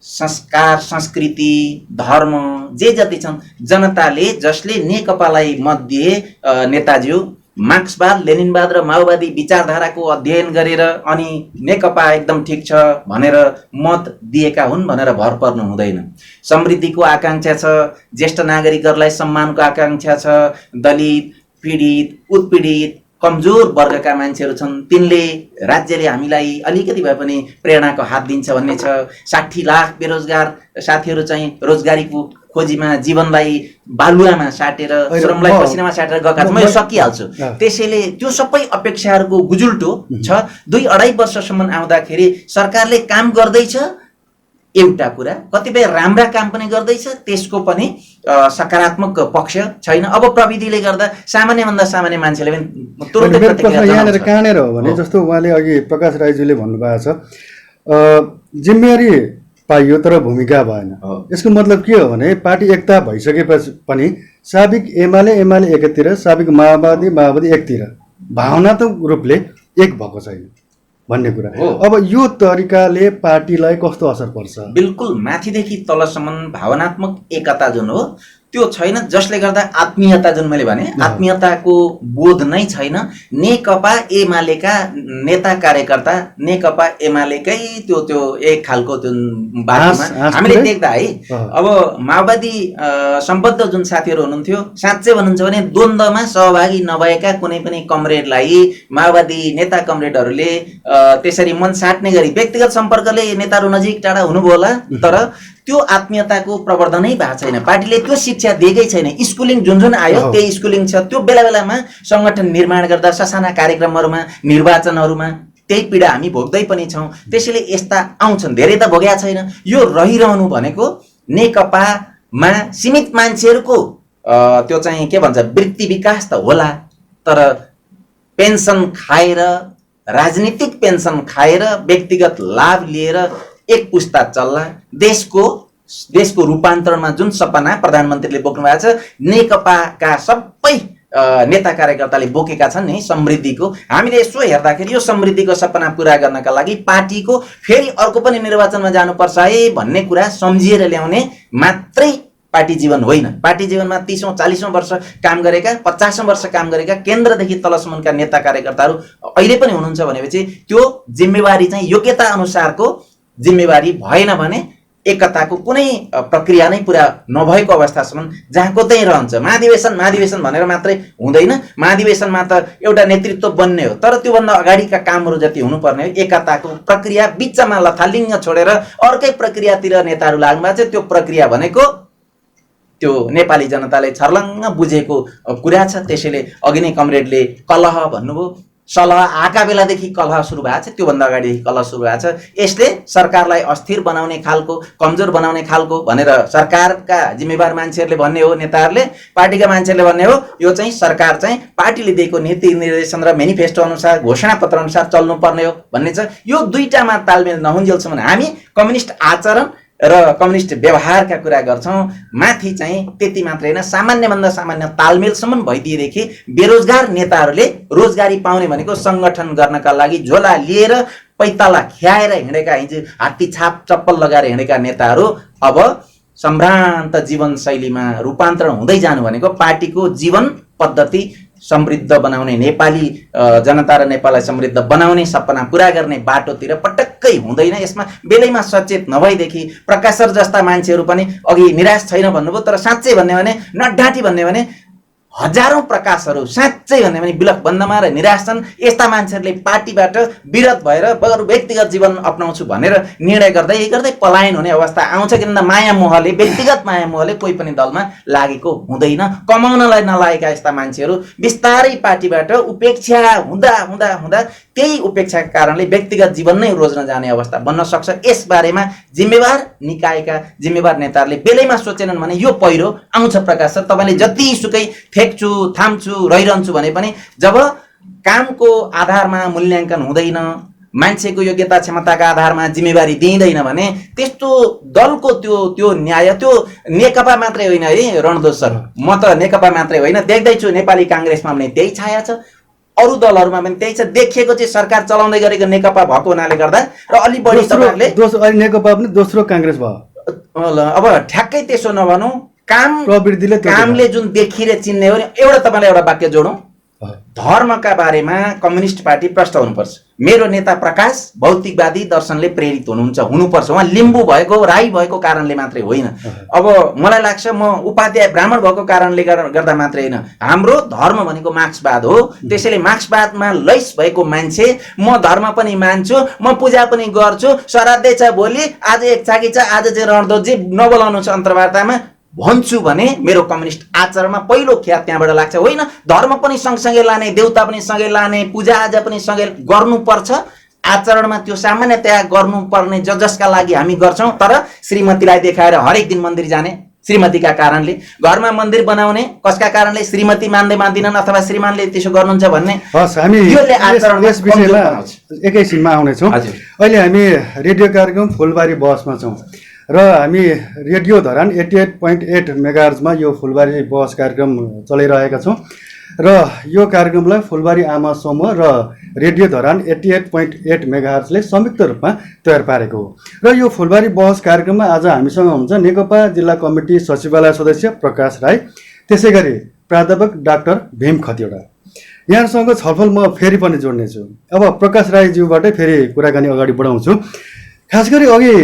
संस्कार, संस्कृति, धर्म जे जति छन् जनताले जसले नेकपालाई मत दिए, नेताज्यू मार्क्सवाद, लेनिनवाद र माओवादी विचारधाराको अध्ययन गरेर अनि नेकपा एकदम ठिक छ भनेर मत दिएका हुन् भनेर भर पर्नु हुँदैन। समृद्धिको आकांक्षा छ, ज्येष्ठ नागरिकहरूलाई सम्मानको आकांक्षा छ, दलित, पीडित, उत्पीडित, कमजोर वर्गका मान्छेहरू छन्, तिनले राज्यले हामीलाई अलिकति भए पनि प्रेरणाको हात दिन्छ भन्ने छ। 60 लाख बेरोजगार साथीहरू चाहिँ रोजगारीको खोजीमा जीवनलाई बालुवामा साटेर, श्रमलाई पसिनामा साटेर गएका छन्। म यो सकिहाल्छु। त्यसैले त्यो सबै अपेक्षाहरूको गुजुल्टो छ। 2-2.5 वर्षसम्म आउँदाखेरि सरकारले काम गर्दैछ एउटा कुरा, कतिपय राम्रा काम पनि गर्दैछ, त्यसको पनि सकारात्मक पक्ष छैन। अब प्रविधिले गर्दा सामान्यभन्दा सामान्य मान्छेले पनि तुरुन्तै प्रतिक्रिया यहाँनिर कहाँनिर हो भने जस्तो उहाँले अघि प्रकाश राईज्यूले भन्नुभएको छ जिम्मेवारी पाइयो तर भूमिका भएन। यसको मतलब के हो भने पार्टी एकता भइसकेपछि पनि साबिक एमाले एकतिर, साबिक माओवादी एकतिर, भावनात्मक रूपले एक भएको छैन भन्ने कुरा। अब यो तरिकाले पार्टीलाई कस्तो असर पर्छ? बिल्कुल माथिदेखि तलसम्म भावनात्मक एकता जुन हो त्यो छैन, जसले गर्दा आत्मीयता जुन मैले भने आत्मीयताको बोध नै छैन। नेकपा एमालेका नेता कार्यकर्ता, नेकपा एमालेकै त्यो एक खालको त्यो बाटोमा हामीले देख्दा है। अब माओवादी सम्बद्ध जुन साथीहरू हुनुहुन्थ्यो, साँच्चै भन्नुहुन्छ भने द्वन्द्वमा सहभागी नभएका कुनै पनि कमरेडलाई माओवादी नेता कमरेडहरूले त्यसरी मन साट्ने गरी व्यक्तिगत सम्पर्कले नेताहरू नजिक टाढा हुनुभयो होला, तर त्यो आत्मीयताको प्रवर्धनै भएको छैन। पार्टीले त्यो शिक्षा दिएकै छैन। स्कुलिङ जुन आयो त्यही स्कुलिङ छ। त्यो बेला बेलामा सङ्गठन निर्माण गर्दा ससाना कार्यक्रमहरूमा, निर्वाचनहरूमा त्यही पीडा हामी भोग्दै पनि छौँ। त्यसैले यस्ता आउँछन्, धेरै त भोगेका छैन। यो रहिरहनु भनेको नेकपामा सीमित मान्छेहरूको त्यो चाहिँ के भन्छ वृत्ति विकास त होला, तर पेन्सन खाएर, राजनीतिक पेन्सन खाएर, व्यक्तिगत लाभ लिएर एक पुस्ता चल्ला। देशको रूपान्तरणमा जुन सपना प्रधानमन्त्रीले बोक्नु भएको छ, नेकपाका सबै नेता कार्यकर्ताले बोकेका छन् नि समृद्धिको, हामीले यसो हेर्दाखेरि यो समृद्धिको सपना पुरा गर्नका लागि पार्टीको फेरि अर्को पनि निर्वाचनमा जानुपर्छ है भन्ने कुरा सम्झिएर ल्याउने मात्रै पार्टी जीवन होइन। पार्टी जीवनमा 30औं 40औं वर्ष काम गरेका, 50औं वर्ष काम गरेका केन्द्रदेखि तलसम्मका नेता कार्यकर्ताहरू अहिले पनि हुनुहुन्छ भनेपछि त्यो जिम्मेवारी चाहिँ योग्यता अनुसारको जिम्मेवारी भएन भने एकताको कुनै प्रक्रिया नै पुरा नभएको अवस्थासम्म जहाँको त्यही रहन्छ। महाधिवेशन भनेर मात्रै हुँदैन। महाधिवेशनमा त एउटा नेतृत्व बन्ने हो, तर त्योभन्दा अगाडिका कामहरू जति हुनुपर्ने हो, एकताको प्रक्रिया बिचमा लथालिङ्ग छोडेर अर्कै प्रक्रियातिर नेताहरू लाग्नु भएको छ। त्यो प्रक्रिया भनेको त्यो नेपाली जनताले छर्लङ्ग बुझेको कुरा छ। त्यसैले अघि नै कमरेडले कलह भन्नुभयो, सलह आएका बेलादेखि कलह सुरु भएको छ, त्योभन्दा अगाडिदेखि कलह सुरु भएको छ। यसले सरकारलाई अस्थिर बनाउने खालको, कमजोर बनाउने खालको भनेर सरकारका जिम्मेवार मान्छेहरूले भन्ने हो, नेताहरूले, पार्टीका मान्छेहरूले भन्ने हो। यो चाहिँ सरकार चाहिँ पार्टीले दिएको नीति निर्देशन र मेनिफेस्टो अनुसार, घोषणापत्र अनुसार चल्नुपर्ने हो भन्ने छ। यो दुईटामा तालमेल नहुन्जेलसम्म हामी कम्युनिस्ट आचरण र कम्युनिस्ट व्यवहारका कुरा गर्छौँ। माथि चाहिँ त्यति मात्रै होइन, सामान्यभन्दा सामान्य तालमेलसम्म भइदिएदेखि बेरोजगार नेताहरूले रोजगारी पाउने भनेको सङ्गठन गर्नका लागि झोला लिएर पैताला ख्याएर हिँडेका, हिजो हात्ती छाप चप्पल लगाएर हिँडेका नेताहरू अब सम्भ्रान्त जीवनशैलीमा रूपान्तरण हुँदै जानु भनेको पार्टीको जीवन पद्धति समृद्ध बनाउने, नेपाली जनता र नेपाललाई समृद्ध बनाउने सपना पुरा गर्ने बाटोतिर पटक्कै हुँदैन। यसमा बेलैमा सचेत नभएदेखि प्रकाश सर जस्ता मान्छेहरू पनि अघि निराश छैन भन्नुभयो, तर साँच्चै भन्ने भने नडाँटी भन्ने भने हजारौं प्रकाशहरू साँच्चै भन्ने भने विलकबन्दमा र निराश छन्। यस्ता मान्छेहरूले पार्टीबाट विरत भएर बरु व्यक्तिगत जीवन अपनाउँछु भनेर निर्णय गर्दै गर्दै पलायन हुने अवस्था आउँछ। किनभने माया मोहले, व्यक्तिगत माया मोहले कोही पनि दलमा लागेको हुँदैन। कमाउनलाई नलागेका यस्ता मान्छेहरू बिस्तारै पार्टीबाट उपेक्षा हुँदा हुँदा हुँदा त्यही उपेक्षाका कारणले व्यक्तिगत जीवन नै रोज्न जाने अवस्था बन्न सक्छ। यसबारेमा जिम्मेवार निकायका जिम्मेवार नेताहरूले बेलैमा सोचेनन् भने यो पहिरो आउँछ। प्रकाश सर, तपाईँले जतिसुकै फेक्छु, थाम्छु, रहिरहन्छु भने पनि जब कामको आधारमा मूल्याङ्कन हुँदैन, मान्छेको योग्यता क्षमताका आधारमा जिम्मेवारी दिइँदैन भने त्यस्तो दलको त्यो न्याय त्यो नेकपा मात्रै होइन है रणधोज सर, म त नेकपा मात्रै होइन देख्दैछु नेपाली काङ्ग्रेसमा पनि त्यही छाया छ, अरू दलहरूमा पनि त्यही छ। देखिएको चाहिँ सरकार चलाउँदै गरेको नेकपा भएको हुनाले गर्दा र अलि बढी तपाईँहरूले अहिले नेकपा पनि दोस्रो काङ्ग्रेस भयो। अब ठ्याक्कै त्यसो नभनौँ, प्रवृत्तिले कामले जुन देखिएर चिन्ने हो नि। एउटा तपाईँलाई एउटा वाक्य जोडौँ, धर्मका बारेमा कम्युनिस्ट पार्टी प्रष्ट हुनुपर्छ। मेरो नेता प्रकाश भौतिकवादी दर्शनले प्रेरित हुनुपर्छ। उहाँ लिम्बू भएको राई भएको कारणले मात्रै होइन। अब मलाई लाग्छ म उपाध्याय ब्राह्मण भएको कारणले गर्दा मात्रै होइन, हाम्रो धर्म भनेको मार्क्सवाद हो। त्यसैले मार्क्सवादमा लैस भएको मान्छे, म धर्म पनि मान्छु, म पूजा पनि गर्छु, श्राद्धै छ भोलि, आज एक छाकी छ, आज चाहिँ रणधोजी नबोलाउनु छ अन्तर्वार्तामा भन्छु भने मेरो कम्युनिस्ट आचरणमा पहिलो ख्यात त्यहाँबाट लाग्छ। होइन, धर्म पनि सँगसँगै लाने, देउता पनि सँगै लाने, पूजाआजा पनि सँगै गर्नुपर्छ। आचरणमा त्यो सामान्यतया गर्नुपर्ने जसका लागि हामी गर्छौँ। तर श्रीमतीलाई देखाएर हरेक दिन मन्दिर जाने, श्रीमतीका कारणले घरमा मन्दिर बनाउने, कसका कारणले श्रीमती मान्दैनन् अथवा श्रीमानले त्यसो गर्नुहुन्छ भन्ने, हामी यस विषयमा एकैछिनमा आउनेछौँ। अहिले हामी रेडियो कार्यक्रम फुलबारी बहसमा छौँ र हामी रेडियो धरान 88.8 मेगाहर्जमा यो फुलबारी बहस कार्यक्रम चलाइरहेका छौँ र यो कार्यक्रमलाई फुलबारी आमा समूह र रेडियो धरान 88.8 मेगाहर्जले संयुक्त रूपमा तयार पारेको हो। र यो फुलबारी बहस कार्यक्रममा आज हामीसँग हुन्छ नेकपा जिल्ला कमिटी सचिवालय सदस्य प्रकाश राई, त्यसै गरी प्राध्यापक डाक्टर भीम खतिवडा। यहाँसँग छलफल म फेरि पनि जोड्नेछु। अब प्रकाश राईज्यूबाटै फेरि कुराकानी अगाडि बढाउँछु। खास गरी अघि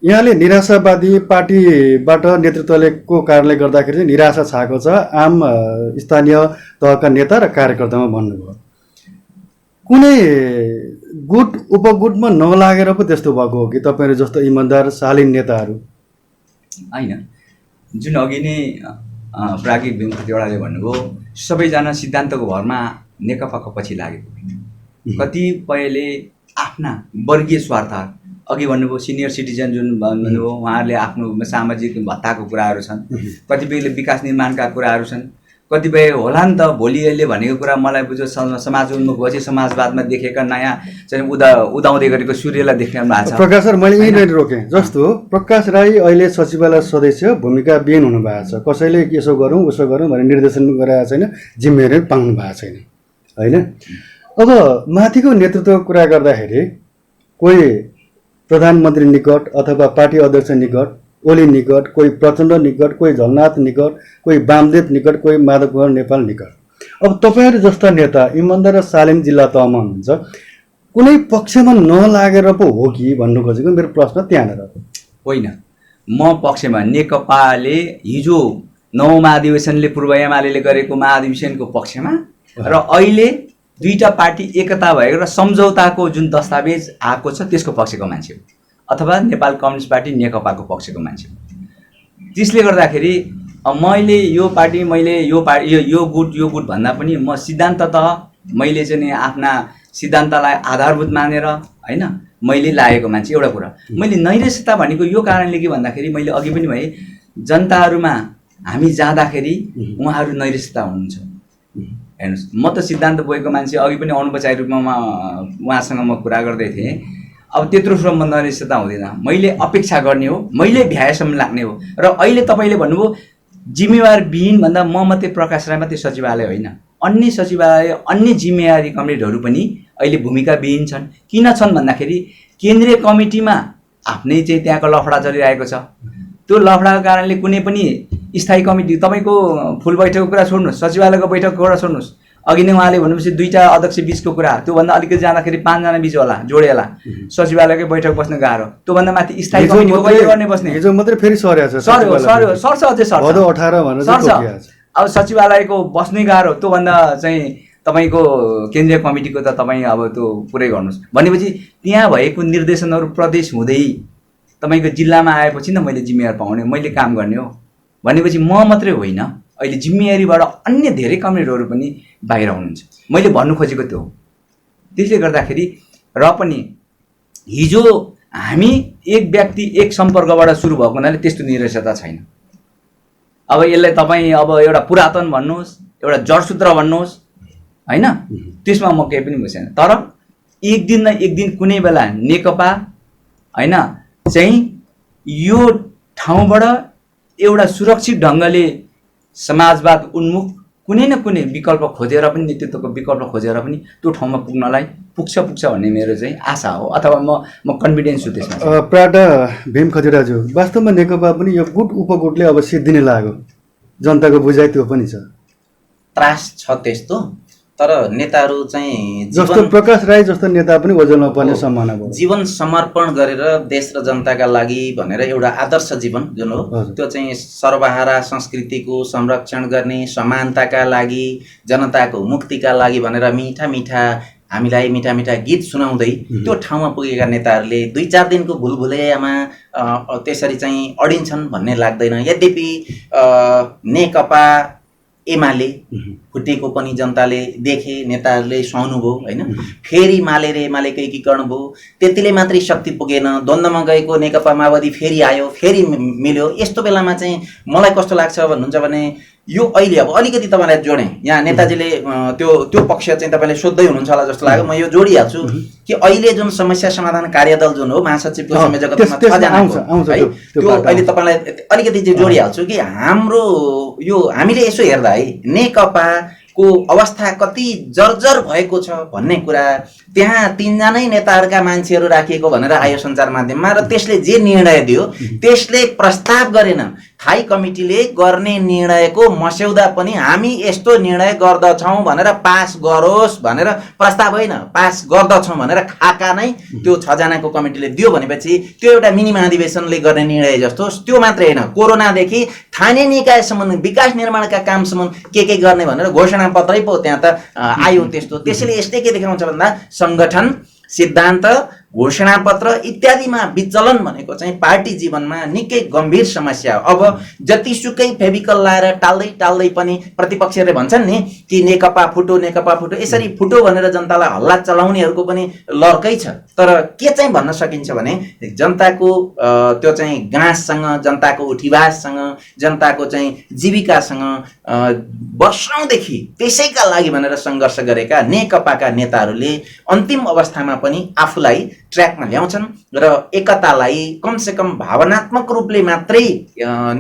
यहाँले निराशावादी पार्टीबाट नेतृत्वले को कारणले गर्दाखेरि चाहिँ निराशा छाएको छ आम स्थानीय तहका नेता र कार्यकर्तामा भन्नुभयो। कुनै गुट उपगुटमा नलागेर पो त्यस्तो भएको हो कि तपाईँहरू जस्तो इमान्दार शालीन नेताहरू? होइन, जुन अघि नै प्राज्ञिक भीम खतिवडाले भन्नुभयो, सबैजना सिद्धान्तको भरमा नेकपाको पछि लागेको होइन। कतिपयले आफ्ना वर्गीय स्वार्थ, अघि भन्नुभयो सिनियर सिटिजन जुन भन्नुभयो, उहाँहरूले आफ्नो सामाजिक भत्ताको कुराहरू छन्, कतिपयले विकास निर्माणका कुराहरू छन्, कतिपय होला नि त भोलि यसले भनेको कुरा मलाई बुझ्यो समाज उन्मुख भएपछि समाजवादमा देखेका नयाँ चाहिँ उदाउँदै गरेको सूर्यलाई देख्न भएको छ। प्रकाश सर, मैले यहीँनिर रोकेँ। जस्तो प्रकाश राई अहिले सचिवालय सदस्य भूमिका विहीन हुनुभएको छ, कसैले यसो गरौँ उसो गरौँ भनेर निर्देशन गराएको छैन, जिम्मेवारी पाउनु भएको छैन, होइन? अब माथिको नेतृत्वको कुरा गर्दाखेरि कोही प्रधानमन्त्री निकट अथवा पार्टी अध्यक्ष निकट, ओली निकट, कोही प्रचण्ड निकट, कोही झलनाथ निकट, कोही वामदेव निकट, कोही माधव कुमार नेपाल निकट। अब तपाईँहरू जस्ता नेता इमान्दार र शालीन जिल्ला तहमा हुनुहुन्छ, कुनै पक्षमा नलागेर पो हो कि भन्नु खोजेको मेरो प्रश्न त्यहाँनिर होइन। म पक्षमा नेकपाले हिजो 9 महाधिवेशनले पूर्व एमाले गरेको महाधिवेशनको पक्षमा र अहिले दुईटा पार्टी एकता भएको र सम्झौताको जुन दस्तावेज आएको छ त्यसको पक्षको मान्छे हो, अथवा नेपाल कम्युनिस्ट पार्टी नेकपाको पक्षको मान्छे हो। त्यसले गर्दाखेरि मैले यो पार्टी यो गुट भन्दा पनि म सिद्धान्ततः मैले चाहिँ नि आफ्ना सिद्धान्तलाई आधारभूत मानेर होइन मैले लागेको मान्छे। एउटा कुरा मैले नैराश्यता भनेको यो कारणले के भन्दाखेरि मैले अघि पनि भने जनताहरूमा हामी जाँदाखेरि उहाँहरू नैराश्यता हुनुहुन्छ। हेर्नुहोस्, म त सिद्धान्त बोकेको मान्छे, अघि पनि अनौपचारिक रूपमा उहाँसँग म कुरा गर्दै थिएँ। अब त्यत्रो सम्म नैराश्यता हुँदैन, मैले अपेक्षा गर्ने हो, मैले भ्याएसम्म लाग्ने हो। र अहिले तपाईँले भन्नुभयो जिम्मेवार विहीन भन्दा म मात्रै प्रकाश राई मात्रै सचिवालय होइन, अन्य सचिवालय अन्य जिम्मेवारी कमिटीहरू पनि अहिले भूमिका विहीन छन्। किन छन् भन्दाखेरि केन्द्रीय कमिटीमा आफ्नै चाहिँ त्यहाँको लफडा चलिरहेको छ। त्यो लफडाको कारणले कुनै पनि स्थायी कमिटी, तपाईँको फुल बैठकको कुरा छोड्नुहोस्, सचिवालयको बैठकको कुरा छोड्नुहोस्, अघि नै उहाँले भनेपछि दुईटा अध्यक्ष बिचको कुरा, त्योभन्दा अलिकति जाँदाखेरि 5 जना बिच होला जोडेला, सचिवालयकै बैठक बस्न गाह्रो, त्योभन्दा माथि स्थायी कमिटीको कहिले गर्ने बस्ने? हिजो मात्रै फेरि सर्छ अझै सर्छ। अब सचिवालयको बस्नै गाह्रो, त्योभन्दा चाहिँ तपाईँको केन्द्रीय कमिटीको त तपाईँ अब त्यो पुरै गर्नुहोस् भनेपछि त्यहाँ भएको निर्देशनहरू प्रदेश हुँदै तपाईँको जिल्लामा आएपछि न मैले जिम्मेवार पाउने, मैले काम गर्ने हो भनेपछि म मात्रै होइन, अहिले जिम्मेवारीबाट अन्य धेरै कमिटीहरू पनि बाहिर हुनुहुन्छ। मैले भन्नु खोजेको त्यो हो। त्यसले गर्दाखेरि र पनि हिजो हामी एक व्यक्ति एक सम्पर्कबाट सुरु भएको हुनाले त्यस्तो निरक्षता छैन। अब यसलाई तपाईँ अब एउटा पुरातन भन्नुहोस्, एउटा जडसूत्र भन्नुहोस्, होइन, त्यसमा म केही पनि बुझ्दैन। तर एक दिन न एक दिन कुनै बेला नेकपा होइन चाहिँ यो ठाउँबाट एउटा सुरक्षित ढङ्गले समाजवाद उन्मुख कुनै न कुनै विकल्प खोजेर पनि नेतृत्वको विकल्प खोजेर पनि त्यो ठाउँमा पुग्छ भन्ने मेरो चाहिँ आशा हो अथवा म कन्फिडेन्स छु त्यसमा। प्राडा भीम खजुराज्यू, वास्तवमा नेकपा पनि यो गुट उपगुटले अब सिद्धिने लाग्यो, जनताको बुझाइ त्यो पनि छ, त्रास छ त्यस्तो, तर नेताहरू चाहिँ जस्तो प्रकाश राई जस्तो नेता पनि ओझेलमा पर्ने सम्भावना भयो। जीवन समर्पण गरेर देश र जनताका लागि भनेर एउटा आदर्श जीवन जुन हो त्यो चाहिँ सर्वहारा संस्कृतिको संरक्षण गर्ने, समानताका लागि, जनताको मुक्तिका लागि भनेर मिठा मिठा हामीलाई मिठा मिठा गीत सुनाउँदै त्यो ठाउँमा पुगेका नेताहरूले 2-4 दिनको भुलभुलैयामा त्यसरी चाहिँ अडिन्छन् भन्ने लाग्दैन। यद्यपि नेकपा एमाले फुटेको पनि जनताले देखे, नेताहरूले सहनुभयो होइन। फेरि माले र एमालेको एकीकरण भयो, त्यतिले मात्रै शक्ति पुगेन, द्वन्द्वमा गएको नेकपा माओवादी फेरि आयो, फेरि मिल्यो। यस्तो बेलामा चाहिँ मलाई कस्तो लाग्छ भन्नुहुन्छ भने यो अहिले अब अलिकति तपाईँलाई जोडेँ, यहाँ नेताजीले त्यो पक्ष चाहिँ तपाईँले सोध्दै हुनुहुन्छ होला जस्तो लाग्यो, म यो जोडिहाल्छु कि अहिले जुन समस्या समाधान कार्यदल जुन हो महासचिवको संयोजकत्वमा 6 जनाको है, त्यो अहिले तपाईँलाई अलिकति चाहिँ जोडिहाल्छु कि हाम्रो यो हामीले यसो हेर्दा है नेकपाको अवस्था कति जर्जर भएको छ भन्ने कुरा त्यहाँ 3 जनै नेताहरूका मान्छेहरू राखिएको भनेर आयो सञ्चार माध्यममा, र त्यसले जे निर्णय दियो त्यसले प्रस्ताव गरेन। थाई कमिटीले गर्ने निर्णयको मस्यौदा पनि हामी यस्तो निर्णय गर्दछौँ भनेर पास गरोस् भनेर प्रस्ताव होइन, पास गर्दछौँ भनेर खाका नै त्यो 6 जनाको कमिटीले दियो भनेपछि त्यो एउटा मिनी महाधिवेशनले गर्ने निर्णय जस्तो। त्यो मात्रै होइन, कोरोनादेखि स्थानीय निकायसम्म विकास निर्माणका कामसम्म के गर्ने भनेर घोषणा पत्रै पो त्यहाँ त आयो त्यस्तो। त्यसैले यसले के देखाउँछ भन्दा सङ्गठन, सिद्धान्त, घोषणापत्र इत्यादिमा विचलन भनेको चाहिँ पार्टी जीवनमा निकै गम्भीर समस्या हो। अब जतिसुकै फेभिकल लाएर टाल्दै पनि प्रतिपक्षहरूले भन्छन् नि कि नेकपा फुटो यसरी फुटो भनेर जनतालाई हल्ला चलाउनेहरूको पनि लर्कै छ। तर के चाहिँ भन्न सकिन्छ भने जनताको त्यो चाहिँ गाँससँग, जनताको उठीवाससँग, जनताको चाहिँ जीविकासँग वर्षौंदेखि त्यसैका लागि भनेर सङ्घर्ष गरेका नेकपाका नेताहरूले अन्तिम अवस्थामा पनि आफूलाई ट्र्याकमा ल्याउँछन् र एकतालाई कमसेकम भावनात्मक रूपले मात्रै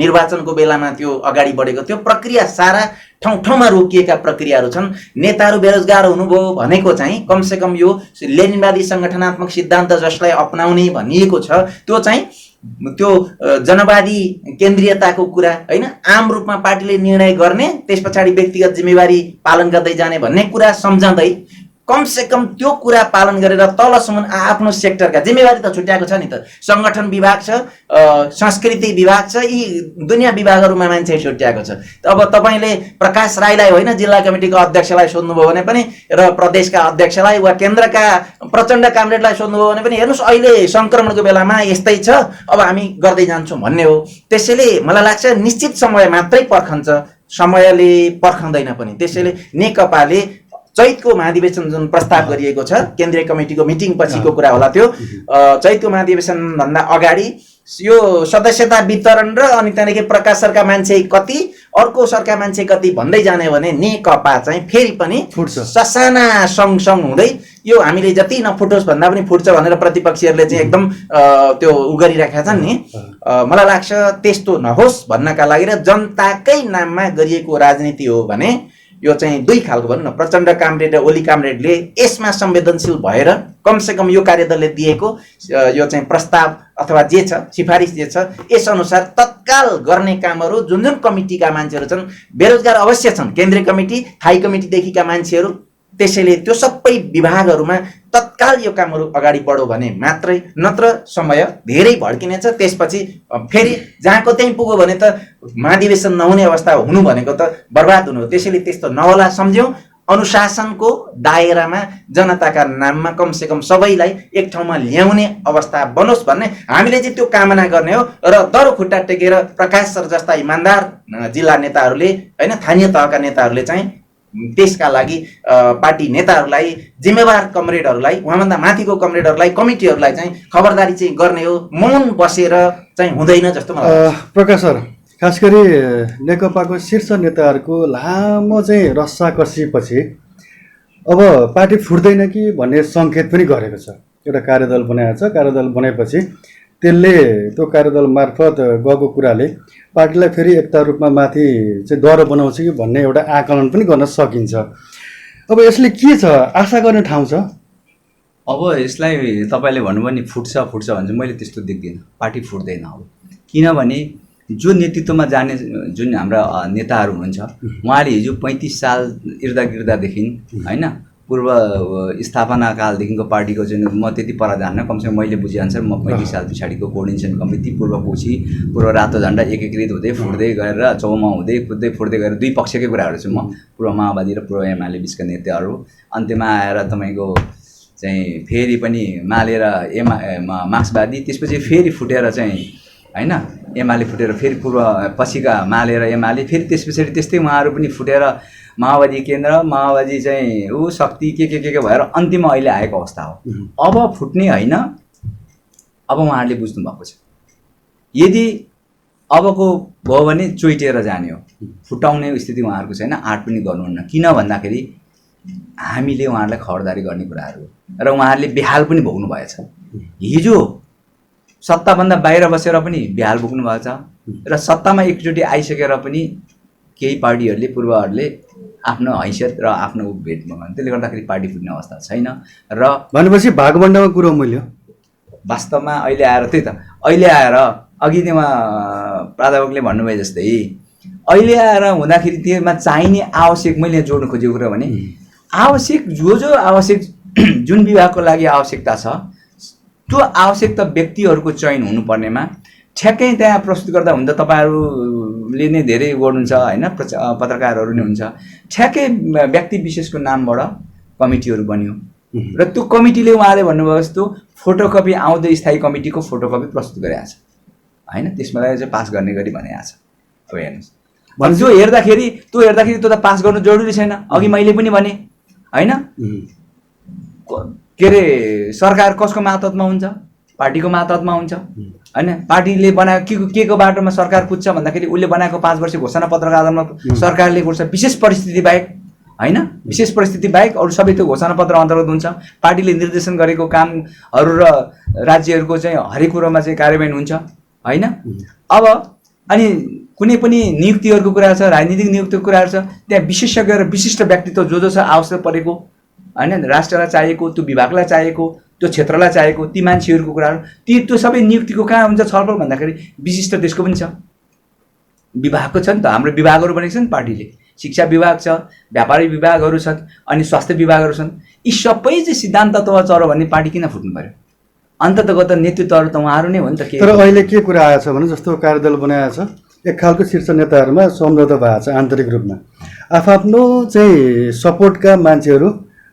निर्वाचनको बेलामा त्यो अगाडि बढेको त्यो प्रक्रिया सारा ठाउँमा रोकिएका प्रक्रियाहरू छन्। नेताहरू बेरोजगार हुनुभयो भनेको चाहिँ कमसेकम यो लेनिनवादी सङ्गठनात्मक सिद्धान्त जसलाई अपनाउने भनिएको छ त्यो चाहिँ त्यो जनवादी केन्द्रीयताको कुरा होइन, आम रूपमा पार्टीले निर्णय गर्ने त्यस पछाडि व्यक्तिगत जिम्मेवारी पालन गर्दै जाने भन्ने कुरा सम्झँदै कमसेकम त्यो कुरा पालन गरेर तलसम्म आफ्नो सेक्टरका जिम्मेवारी त छुट्याएको छ नि त, सङ्गठन विभाग छ, संस्कृति विभाग छ, यी दुनियाँ विभागहरूमा मान्छे छुट्याएको छ। अब तपाईँले प्रकाश राईलाई होइन जिल्ला कमिटीको अध्यक्षलाई सोध्नुभयो भने पनि र प्रदेशका अध्यक्षलाई वा केन्द्रका प्रचण्ड कामरेडलाई सोध्नुभयो भने पनि हेर्नुहोस् अहिले सङ्क्रमणको बेलामा यस्तै छ, अब हामी गर्दै जान्छौँ भन्ने हो। त्यसैले मलाई लाग्छ निश्चित समय मात्रै पर्खन्छ, समयले पर्खँदैन पनि। त्यसैले नेकपाले चैतको महाधिवेशन जुन प्रस्ताव गरिएको छ, केन्द्रीय कमिटीको मिटिङ पछिको कुरा होला त्यो, चैतको महाधिवेशन भन्दा अगाडि यो सदस्यता वितरण र अनि त्यहाँदेखि प्रकाश सरका मान्छे कति, अर्को सरका मान्छे कति भन्दै जाने भने नेकपा चाहिँ फेरि पनि ससाना सँगसँग हुँदै यो हामीले जति नफुटोस् भन्दा पनि फुट्छ भनेर प्रतिपक्षीहरूले चाहिँ एकदम त्यो गरिराखेका छन् नि। मलाई लाग्छ त्यस्तो नहोस् भन्नका लागि र जनताकै नाममा गरिएको राजनीति हो भने यो चाहिँ दुई खालको भनौँ न, प्रचण्ड कामरेड र ओली कामरेडले यसमा संवेदनशील भएर कमसेकम यो कार्यदलले दिएको यो चाहिँ प्रस्ताव अथवा जे छ सिफारिस जे छ यसअनुसार तत्काल गर्ने कामहरू जुन कमिटीका मान्छेहरू छन्, बेरोजगार अवश्य छन् केन्द्रीय कमिटी, थाई कमिटीदेखिका मान्छेहरू, त्यसैले त्यो सबै विभागहरूमा तत्काल यो कामहरू अगाडि बढो भने मात्रै, नत्र समय धेरै भड्किनेछ। त्यसपछि फेरि जहाँको त्यहीँ पुग्यो भने त महाधिवेशन नहुने अवस्था हुनु भनेको त बर्बाद हुनु हो। त्यसैले त्यस्तो नहोला सम्झ्यौँ। अनुशासनको दायरामा जनताका नाममा कमसेकम सबैलाई एक ठाउँमा ल्याउने अवस्था बनोस् भन्ने हामीले चाहिँ त्यो कामना गर्ने हो। र दरो खुट्टा टेकेर प्रकाश सर जस्ता इमान्दार जिल्ला नेताहरूले होइन, स्थानीय तहका नेताहरूले चाहिँ त्यसका लागि पार्टी नेताहरूलाई, जिम्मेवार कमरेडहरूलाई, उहाँभन्दा माथिको कमरेडहरूलाई, कमिटीहरूलाई चाहिँ खबरदारी चाहिँ गर्ने हो। मौन बसेर चाहिँ हुँदैन जस्तो मलाई लाग्छ। प्रकाश सर, खास गरी नेकपाको शीर्ष नेताहरूको लामो चाहिँ रस्साकसीपछि अब पार्टी फुट्दैन कि भन्ने सङ्केत पनि गरेको छ। एउटा कार्यदल बनाएको छ, कार्यदल बनाएपछि त्यसले त्यो कार्यदल मार्फत गएको कुराले पार्टीलाई फेरि एकता रूपमा माथि चाहिँ डह्रो बनाउँछ कि भन्ने एउटा आकलन पनि गर्न सकिन्छ। अब यसले के छ, आशा गर्ने ठाउँ छ? अब यसलाई तपाईँले भन्नुभयो नि फुट्छ भने मैले त्यस्तो देख्दिनँ। पार्टी फुट्दैन अब, किनभने जो नेतृत्वमा जाने जुन हाम्रा नेताहरू हुनुहुन्छ उहाँले हिजो 35 साल इर्दागिर्दादेखि होइन पूर्व स्थापना कालदेखिको पार्टीको जुन म त्यति पर जान्न, कमसेकम मैले बुझेअनुसार म 35 साल पछाडिको कोर्डिनेसन कमिटी पूर्व कोशी पूर्व रातो झन्डा एकीकृत हुँदै फुट्दै गएर चौमा हुँदै फुट्दै गएर दुई पक्षकै कुराहरू चाहिँ म पूर्व माओवादी र पूर्व एमाले बिचका नेताहरू अन्त्यमा आएर तपाईँको चाहिँ फेरि पनि मालेर मार्क्सवादी, त्यसपछि फेरि फुटेर चाहिँ होइन एमाले फुटेर फेरि पूर्व पछिका मालेर एमाले, फेरि त्यस पछाडि त्यस्तै उहाँहरू पनि फुटेर माओवादी केन्द्र, माओवादी चाहिँ ऊ शक्ति के भएर अन्तिममा अहिले आएको अवस्था हो। अब फुट्ने होइन, अब उहाँहरूले बुझ्नु भएको छ। यदि अबको भयो भने चोइटेर जाने हो, फुटाउने स्थिति उहाँहरूको छैन, आँट पनि गर्नुहुन्न। किन भन्दाखेरि हामीले उहाँहरूलाई खबरदारी गर्ने कुराहरू र उहाँहरूले बेहाल पनि भोग्नु भएछ। हिजो सत्ताभन्दा बाहिर बसेर पनि बेहाल भोग्नु भएको छ र सत्तामा एकचोटि आइसकेर पनि केही पार्टीहरूले पूर्वहरूले आफ्नो हैसियत र आफ्नो भेट बनाउनु, त्यसले गर्दाखेरि पार्टी फुट्ने अवस्था छैन। र भनेपछि भागबण्डामा कुरो मूल्य वास्तवमा अहिले आएर त्यही त अहिले आएर अघि त्यहाँ प्राध्यापकले भन्नुभयो जस्तै अहिले आएर हुँदाखेरि त्यसमा चाहिने आवश्यक, मैले जोड्नु खोजेको कुरा भने आवश्यक जो आवश्यक जुन विभागको लागि आवश्यकता छ त्यो आवश्यकता व्यक्तिहरूको चयन हुनुपर्नेमा ठ्याक्कै त्यहाँ प्रस्तुत गर्दा हुन्छ। तपाईँहरूले नै धेरै गर्नुहुन्छ होइन, पत्रकारहरू नै हुन्छ, ठ्याक्कै व्यक्ति विशेषको नामबाट कमिटीहरू बन्यो र त्यो कमिटीले उहाँले भन्नुभयो जस्तो फोटोकपी आउँदो स्थायी कमिटीको फोटोकपी प्रस्तुत गरेको छ होइन, त्यसमा चाहिँ पास गर्ने गरी भनेको छ। अब हेर्नुहोस्, त्यो हेर्दाखेरि त्यो त पास गर्नु जरुरी छैन। अघि मैले पनि भने होइन, के अरे सरकार कसको मातहतमा हुन्छ? पार्टीको मातहतमा हुन्छ होइन। पार्टीले बनाएको के को बाटोमा सरकार पुग्छ भन्दाखेरि उसले बनाएको 5 वर्ष घोषणापत्रको आधारमा सरकारले गर्छ, विशेष परिस्थिति बाहेक होइन, विशेष परिस्थिति बाहेक अरू सबै त्यो घोषणापत्र अन्तर्गत हुन्छ। पार्टीले निर्देशन गरेको कामहरू र राज्यहरूको चाहिँ हरेक कुरोमा चाहिँ कार्यान्वयन हुन्छ होइन। अब अनि कुनै पनि नियुक्तिहरूको कुरा छ, राजनीतिक नियुक्तिको कुराहरू छ, त्यहाँ विशेषज्ञ र विशिष्ट व्यक्तित्व जो छ आवश्यक परेको होइन, राष्ट्रलाई चाहिएको, त्यो विभागलाई चाहिएको, त्यो क्षेत्रलाई चाहिएको ती मान्छेहरूको कुराहरू त्यो सबै नियुक्तिको कहाँ हुन्छ छलफल भन्दाखेरि विशिष्ट देशको पनि छ, विभागको छ नि त। हाम्रो विभागहरू बनेको छ नि पार्टीले, शिक्षा विभाग छ, व्यापारिक विभागहरू छन्, अनि स्वास्थ्य विभागहरू छन्। यी सबै चाहिँ सिद्धान्त तत्त्व चरो भन्ने पार्टी किन फुट्नु पर्यो? अन्ततगत नेतृत्वहरू त उहाँहरू नै हो नि त। तर अहिले के कुरा आएछ भने जस्तो कार्यदल बनाएको छ, एक खालको शीर्ष नेताहरूमा सम्झौता भएको छ आन्तरिक रूपमा, आफ्नो चाहिँ सपोर्टका मान्छेहरू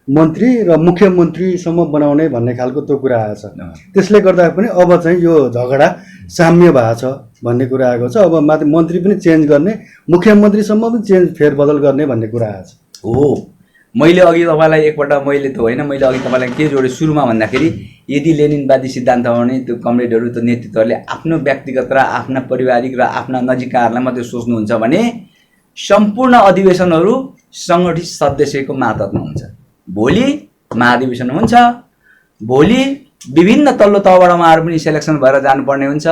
मन्त्री र मुख्यमन्त्रीसम्म बनाउने भन्ने खालको त्यो कुरा आएछ। त्यसले गर्दा पनि अब चाहिँ यो झगडा साम्य भएको छ भन्ने कुरा आएको छ। अब माथि मन्त्री पनि चेन्ज गर्ने, मुख्यमन्त्रीसम्म पनि फेरबदल गर्ने भन्ने कुरा आएछ। हो, मैले अघि तपाईँलाई एकपल्ट मैले त होइन, मैले अघि तपाईँलाई के जोडेँ सुरुमा भन्दाखेरि यदि लेनिनवादी सिद्धान्त हो भने त्यो कमरेडहरू त नेतृत्वहरूले आफ्नो व्यक्तिगत र आफ्ना पारिवारिक र आफ्ना नजिककाहरूलाई मात्रै सोच्नुहुन्छ भने सम्पूर्ण अधिवेशनहरू सङ्गठित सदस्यको मातहतमा हुन्छ। भोलि महाधिवेशन हुन्छ, भोलि विभिन्न तल्लो तहबाट उहाँहरू पनि सेलेक्सन भएर जानुपर्ने हुन्छ,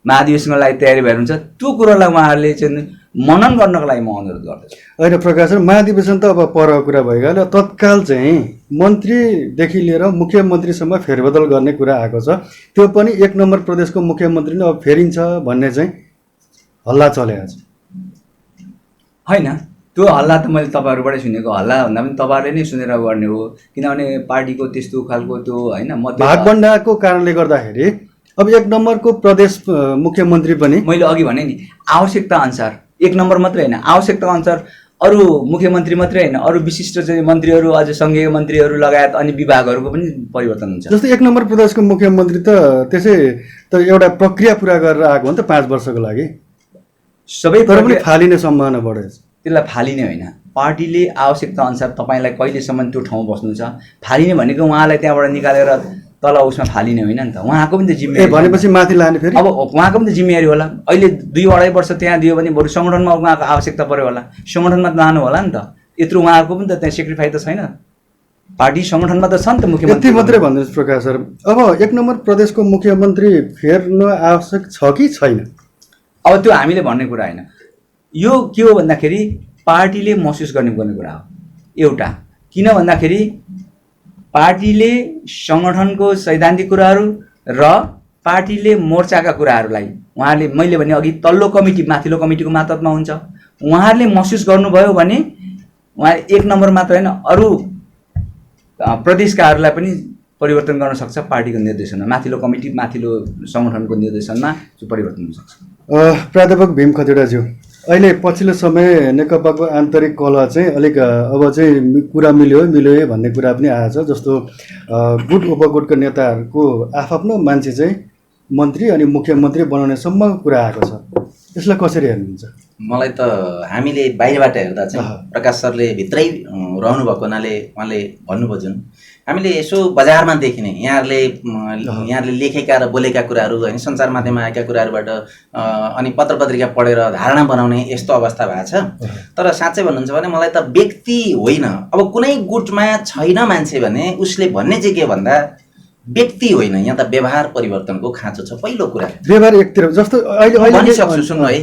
महाधिवेशनको लागि तयारी भएर हुन्छ। त्यो कुरोलाई उहाँहरूले चाहिँ मनन गर्नको लागि म अनुरोध गर्दछु। होइन प्रकाश सर, महाधिवेशन त अब परको कुरा भइगयो, तत्काल चाहिँ मन्त्रीदेखि लिएर मुख्यमन्त्रीसम्म फेरबदल गर्ने कुरा आएको छ। त्यो पनि 1 नम्बर प्रदेशको मुख्यमन्त्री नै अब फेरिन्छ भन्ने चाहिँ हल्ला चलेको छ होइन। त्यो हल्ला त मैले तपाईँहरूबाटै सुनेको, हल्ला भन्दा पनि तपाईँहरूले नै सुनेर गर्ने हो, किनभने पार्टीको त्यस्तो खालको त्यो होइन भागबण्डाको कारणले गर्दाखेरि अब 1 नम्बरको प्रदेश मुख्यमन्त्री पनि मैले अघि भने नि आवश्यकता अनुसार 1 नम्बर मात्रै होइन, आवश्यकता अनुसार अरू मुख्यमन्त्री मात्रै होइन, अरू विशिष्ट चाहिँ मन्त्रीहरू, अझ सङ्घीय मन्त्रीहरू लगायत अनि विभागहरूको पनि परिवर्तन हुन्छ। जस्तै 1 नम्बर प्रदेशको मुख्यमन्त्री त त्यसै त एउटा प्रक्रिया पुरा गरेर आएको हो नि त 5 वर्षको लागि, सबै तर पनि फालिने सम्भावना बढेछ। त्यसलाई फालिने होइन, पार्टीले आवश्यकता अनुसार तपाईँलाई कहिलेसम्म त्यो ठाउँ बस्नु छ, फालिने भनेको उहाँलाई त्यहाँबाट निकालेर तल उसमा फालिने होइन नि त। उहाँको पनि त जिम्मेवारी भनेपछि माथि लाने फेरि अब उहाँको पनि त जिम्मेवारी होला। अहिले 2-2.5 वर्ष त्यहाँ दियो भने बरु सङ्गठनमा उहाँको आवश्यकता पऱ्यो होला, सङ्गठनमा लानु होला नि त। यत्रो उहाँहरूको पनि त त्यहाँ सेक्रिफाई त छैन पार्टी सङ्गठनमा त छ नि त यति मुख्यमन्त्री मात्रै भनिदिनुहोस् प्रकाश सर, अब 1 नम्बर प्रदेशको मुख्यमन्त्री फेर्न आवश्यक छ कि छैन? अब त्यो हामीले भन्ने कुरा होइन, यो के हो भन्दाखेरि पार्टीले महसुस गर्ने कुरा हो एउटा। किन भन्दाखेरि पार्टीले सङ्गठनको सैद्धान्तिक कुराहरू र पार्टीले मोर्चाका कुराहरूलाई उहाँहरूले, मैले भने अघि तल्लो कमिटी माथिल्लो कमिटीको मातहतमा हुन्छ, उहाँहरूले महसुस गर्नुभयो भने उहाँ 1 नम्बर मात्र होइन अरू प्रदेशकाहरूलाई पनि परिवर्तन गर्न सक्छ पार्टीको निर्देशनमा, माथिल्लो कमिटी माथिल्लो सङ्गठनको निर्देशनमा त्यो परिवर्तन हुनसक्छ। प्राध्यापक भीम खतिवडाज्यू, अहिले पछिल्लो समय नेकपाको आन्तरिक कलह चाहिँ अलिक अब चाहिँ कुरा मिल्यो भन्ने कुरा पनि आएछ। जस्तो गुट उपगुटका नेताहरूको आफ्नो मान्छे चाहिँ मन्त्री अनि मुख्यमन्त्री बनाउनेसम्म कुरा आएको छ, यसलाई कसरी हेर्नुहुन्छ? मलाई त हामीले बाहिरबाट हेर्दा चाहिँ प्रकाश सरले भित्रै रहनु भएको हुनाले उहाँले भन्नुभयो जुन हामीले यसो बजारमा देखिने यहाँहरूले लेखेका र बोलेका कुराहरू होइन, सञ्चार माध्यममा आएका कुराहरूबाट अनि पत्र पत्रिका पढेर धारणा बनाउने यस्तो अवस्था भएको छ। तर साँच्चै भन्नुहुन्छ भने मलाई त व्यक्ति होइन, अब कुनै गुटमा छैन मान्छे भने उसले भन्ने चाहिँ के भन्दा व्यक्ति होइन, यहाँ त व्यवहार परिवर्तनको खाँचो छ। पहिलो कुरा व्यवहार एकतिर जस्तो अहिले भनिसक्छु सुन्नु है,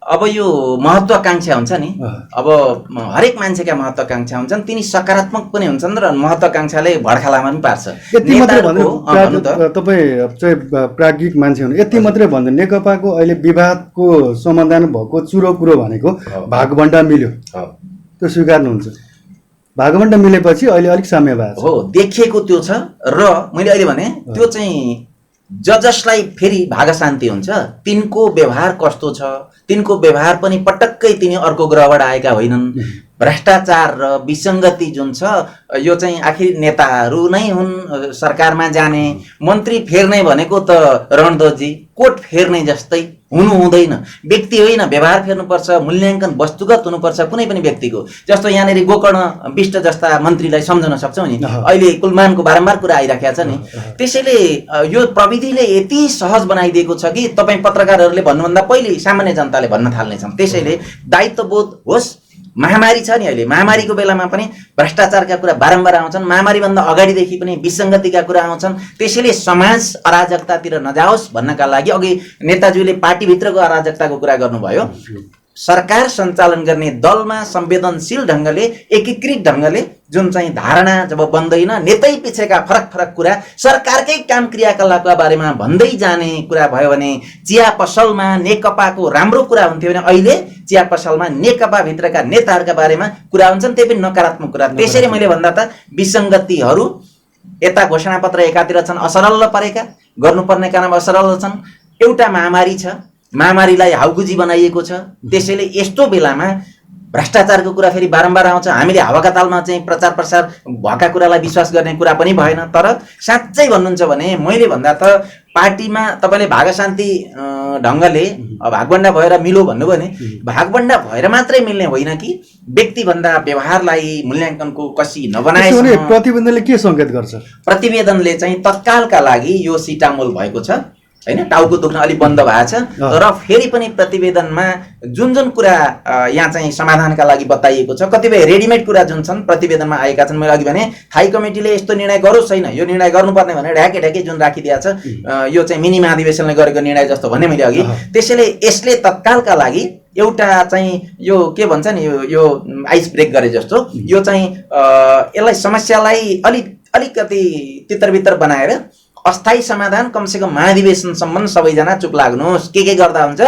अब यो महत्त्वाकांक्षा हुन्छ नि, अब हरेक मान्छेका महत्त्वाकांक्षा हुन्छन्, तिनी सकारात्मक पनि हुन्छन् र महत्त्वाकांक्षाले भड्खालामा पनि पार्छ। यति मात्रै भन्नु तपाईँ चाहिँ प्राज्ञिक मान्छे हुनु, यति मात्रै भन्नु नेकपाको अहिले विवादको समाधान भएको चुरो कुरो भनेको भागबण्डा मिल्यो, त्यो स्वीकार्नुहुन्छ? भागबण्डा मिलेपछि अहिले अलिक साम्य भएको हो, देखिएको त्यो छ। र मैले अहिले भने त्यो चाहिँ जसलाई फेरि भागशान्ति हुन्छ तिनको व्यवहार कस्तो छ, तिनको व्यवहार पनि पटक्कै तिनी अर्को ग्रहबाट आएका होइनन्। भ्रष्टाचार र विसङ्गति जुन छ यो चाहिँ आखिर नेताहरू नै हुन् सरकारमा जाने, मन्त्री फेर्ने भनेको त रणधोजी कोट फेर्ने जस्तै हुनु हुँदैन, व्यक्ति होइन, व्यवहार फेर्नुपर्छ, मूल्याङ्कन वस्तुगत हुनुपर्छ कुनै पनि व्यक्तिको। जस्तो यहाँनिर गोकर्ण विष्ट जस्ता मन्त्रीलाई सम्झन सक्छौँ नि, अहिले कुलमानको बारम्बार कुरा आइराखेको छ नि। त्यसैले यो प्रविधिले यति सहज बनाइदिएको छ कि तपाईँ पत्रकारहरूले भन्नुभन्दा पहिले सामान्य जनताले भन्न थाल्नेछन्। त्यसैले दायित्वबोध होस्, महामारी छ नि अहिले, महामारीको बेलामा पनि भ्रष्टाचारका कुरा बारम्बार आउँछन्, महामारीभन्दा अगाडिदेखि पनि विसङ्गतिका कुरा आउँछन्। त्यसैले समाज अराजकतातिर नजाओस् भन्नका लागि अघि नेताजीले पार्टीभित्रको अराजकताको कुरा गर्नुभयो। सरकार सञ्चालन गर्ने दलमा संवेदनशील ढङ्गले एकीकृत ढङ्गले जुन चाहिँ धारणा जब बन्दैन, नेतै पिछेका फरक फरक कुरा सरकारकै काम क्रियाकलापका बारेमा भन्दै जाने कुरा भयो भने चिया पसलमा नेकपाको राम्रो कुरा हुन्थ्यो भने अहिले चिया पसलमा नेकपा भित्रका नेताहरूका बारेमा कुरा हुन्छन्, त्यही पनि नकारात्मक कुरा। त्यसैले मैले भन्दा त विसङ्गतिहरू यता घोषणापत्र एकातिर छन् असरल परेका, गर्नुपर्ने काम असरल छन्, एउटा महामारी छ, महामारीलाई हाउगुजी बनाइएको छ। त्यसैले यस्तो बेलामा भ्रष्टाचारको कुरा फेरि बारम्बार आउँछ। हामीले हावाका तालमा चाहिँ प्रचार प्रसार भएका कुरालाई विश्वास गर्ने कुरा पनि भएन। तर साँच्चै भन्नुहुन्छ भने मैले भन्दा त पार्टीमा तपाईँले भागशान्ति ढङ्गले भागबण्डा भएर मिलो भन्नुभयो भने भागबण्डा भएर मात्रै मिल्ने होइन कि व्यक्तिभन्दा व्यवहारलाई मूल्याङ्कनको कसी नबनाए। प्रतिवेदनले के सङ्केत गर्छ? प्रतिवेदनले चाहिँ तत्कालका लागि यो सिटामोल भएको छ होइन, टाउको दुख्न अलिक बन्द भएको छ। र फेरि पनि प्रतिवेदनमा जुन जुन कुरा यहाँ चाहिँ समाधानका लागि बताइएको छ, कतिपय रेडिमेड कुरा जुन छन् प्रतिवेदनमा आएका छन्। मैले अघि भने थाई कमिटीले यस्तो निर्णय गरोस् छैन, यो निर्णय गर्नुपर्ने भनेर ढ्याके ढ्याके जुन राखिदिएको छ, यो चाहिँ मिनी महाधिवेशनले गरेको निर्णय जस्तो भने मैले अघि। त्यसैले यसले तत्कालका लागि एउटा चाहिँ यो के भन्छ नि, यो आइस ब्रेक गरे जस्तो यो चाहिँ यसलाई समस्यालाई अलिकति तितरबितर बनाएर अस्थायी समाधान कमसेकम महाधिवेशनसम्म सबैजना चुप लाग्नुहोस्, के गर्दा हुन्छ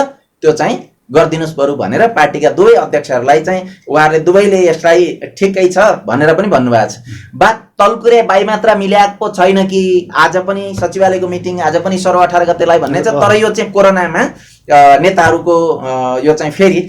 त्यो चाहिँ गरिदिनुहोस् बरु भनेर पार्टीका दुवै अध्यक्षहरूलाई चाहिँ उहाँहरूले दुवैले यसलाई ठिकै छ भनेर पनि भन्नुभएको छ। बात तलकुरे बाई मात्रा मिल्याएको छैन कि आज पनि सचिवालयको मिटिङ आज पनि 16-18 गतेलाई भन्ने छ। तर यो चाहिँ कोरोनामा नेताहरूको यो चाहिँ फेरि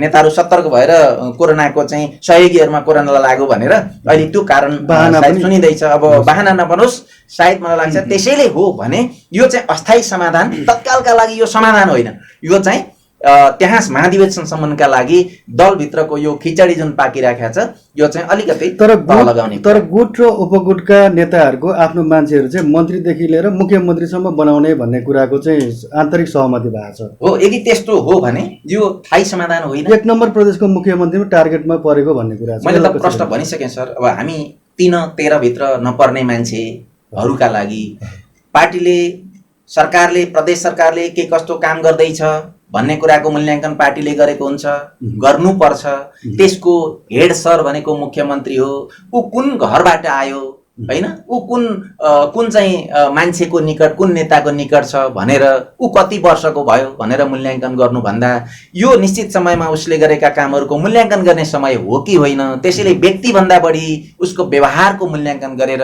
नेताहरू सतर्क भएर कोरोनाको चाहिँ सहयोगीहरूमा कोरोनालाई लाग्यो भनेर अहिले त्यो कारण सायद सुनिँदैछ। अब बहाना नबनोस् सायद मलाई लाग्छ। त्यसैले हो भने यो चाहिँ अस्थायी समाधान, तत्कालका लागि यो समाधान होइन, यो चाहिँ त्यहाँ महाधिवेशनसम्मका लागि दलभित्रको यो खिचडी जुन पाकिराखेको छ यो चाहिँ अलिकति लगाउने। तर गुट र उपगुटका नेताहरूको आफ्नो मान्छेहरू चाहिँ मन्त्रीदेखि लिएर मुख्यमन्त्रीसम्म बनाउने भन्ने कुराको चाहिँ आन्तरिक सहमति भएको छ। हो, यदि त्यस्तो हो भने यो थाई समाधान होइन। 1 नम्बर प्रदेशको मुख्यमन्त्रीमा टार्गेटमा परेको भन्ने कुरा छ। मैले त प्रश्न भनिसकेँ सर। अब हामी 3-13 भित्र नपर्ने मान्छेहरूका लागि पार्टीले सरकारले प्रदेश सरकारले के कस्तो काम गर्दैछ भन्ने कुराको मूल्याङ्कन पार्टीले गरेको हुन्छ, गर्नुपर्छ। त्यसको हेड सर भनेको मुख्यमन्त्री हो। ऊ कुन घरबाट आयो हैन, ऊ कुन चाहिँ मान्छेको निकट, कुन नेताको निकट छ भनेर, ऊ कति वर्षको भयो भनेर मूल्याङ्कन गर्नुभन्दा यो निश्चित समयमा उसले गरेका कामहरूको मूल्याङ्कन गर्ने समय हो कि होइन, त्यसैले व्यक्तिभन्दा बढी उसको व्यवहारको मूल्याङ्कन गरेर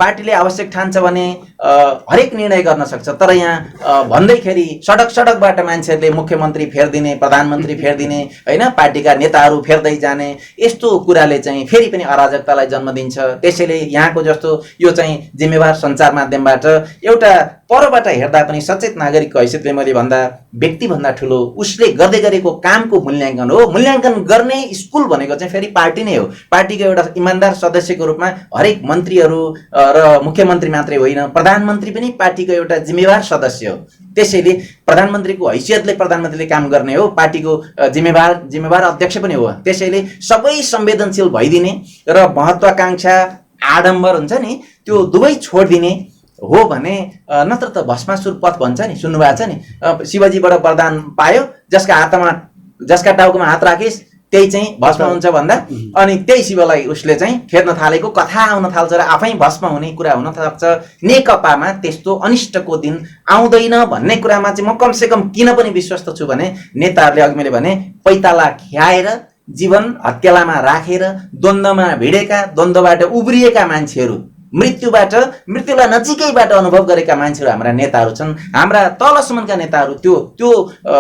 पार्टीले आवश्यक ठान्छ भने हरेक निर्णय गर्न सक्छ। तर यहाँ भन्दैखेरि सडकबाट मान्छेहरूले मुख्यमन्त्री फेर्दिने, प्रधानमन्त्री फेर्दिने हैन, पार्टीका नेताहरू फेर्दै जाने, यस्तो कुराले चाहिँ फेरि पनि अराजकतालाई जन्म दिन्छ। त्यसैले यहाँको जस्तो यो चाहिँ जिम्मेवार सञ्चार माध्यमबाट एउटा परबाट हेर्दा पनि सचेत नागरिकको हैसियतले मैले भन्दा व्यक्तिभन्दा ठुलो उसले गर्दै गरेको कामको मूल्याङ्कन हो। मूल्याङ्कन गर्ने स्कुल भनेको चाहिँ फेरि पार्टी नै हो। पार्टीको एउटा इमान्दार सदस्यको रूपमा हरेक मन्त्रीहरू र मुख्यमन्त्री मात्रै होइन, प्रधानमन्त्री पनि पार्टीको एउटा जिम्मेवार सदस्य हो। त्यसैले प्रधानमन्त्रीको हैसियतले प्रधानमन्त्रीले काम गर्ने हो, पार्टीको जिम्मेवार अध्यक्ष पनि हो। त्यसैले सबै संवेदनशील भइदिने र महत्त्वाकांक्षा आडम्बर हुन्छ नि त्यो दुवै छोडिदिने हो भने नत्र त भस्मासुर पथ भन्छ नि, सुन्नुभएको छ नि, शिवजीबाट वरदान पायो, जसका टाउकोमा हात राखिस् त्यही चाहिँ भस्म हुन्छ भन्दा, अनि त्यही शिवलाई उसले चाहिँ फेर्न थालेको कथा आउन थाल्छ र आफै भस्म हुने कुरा हुन सक्छ। नेकपामा त्यस्तो अनिष्टको दिन आउँदैन भन्ने कुरामा चाहिँ म कमसेकम किन पनि विश्वस्त छु भने नेताहरूले अघि मैले भने पैताला ख्याएर जीवन हत्केलामा राखेर द्वन्द्वमा भिडेका, द्वन्द्वबाट उब्रिएका मान्छेहरू, मृत्युलाई नजिकैबाट अनुभव गरेका मान्छेहरू हाम्रा नेताहरू छन्। हाम्रा तलसम्मका नेताहरू त्यो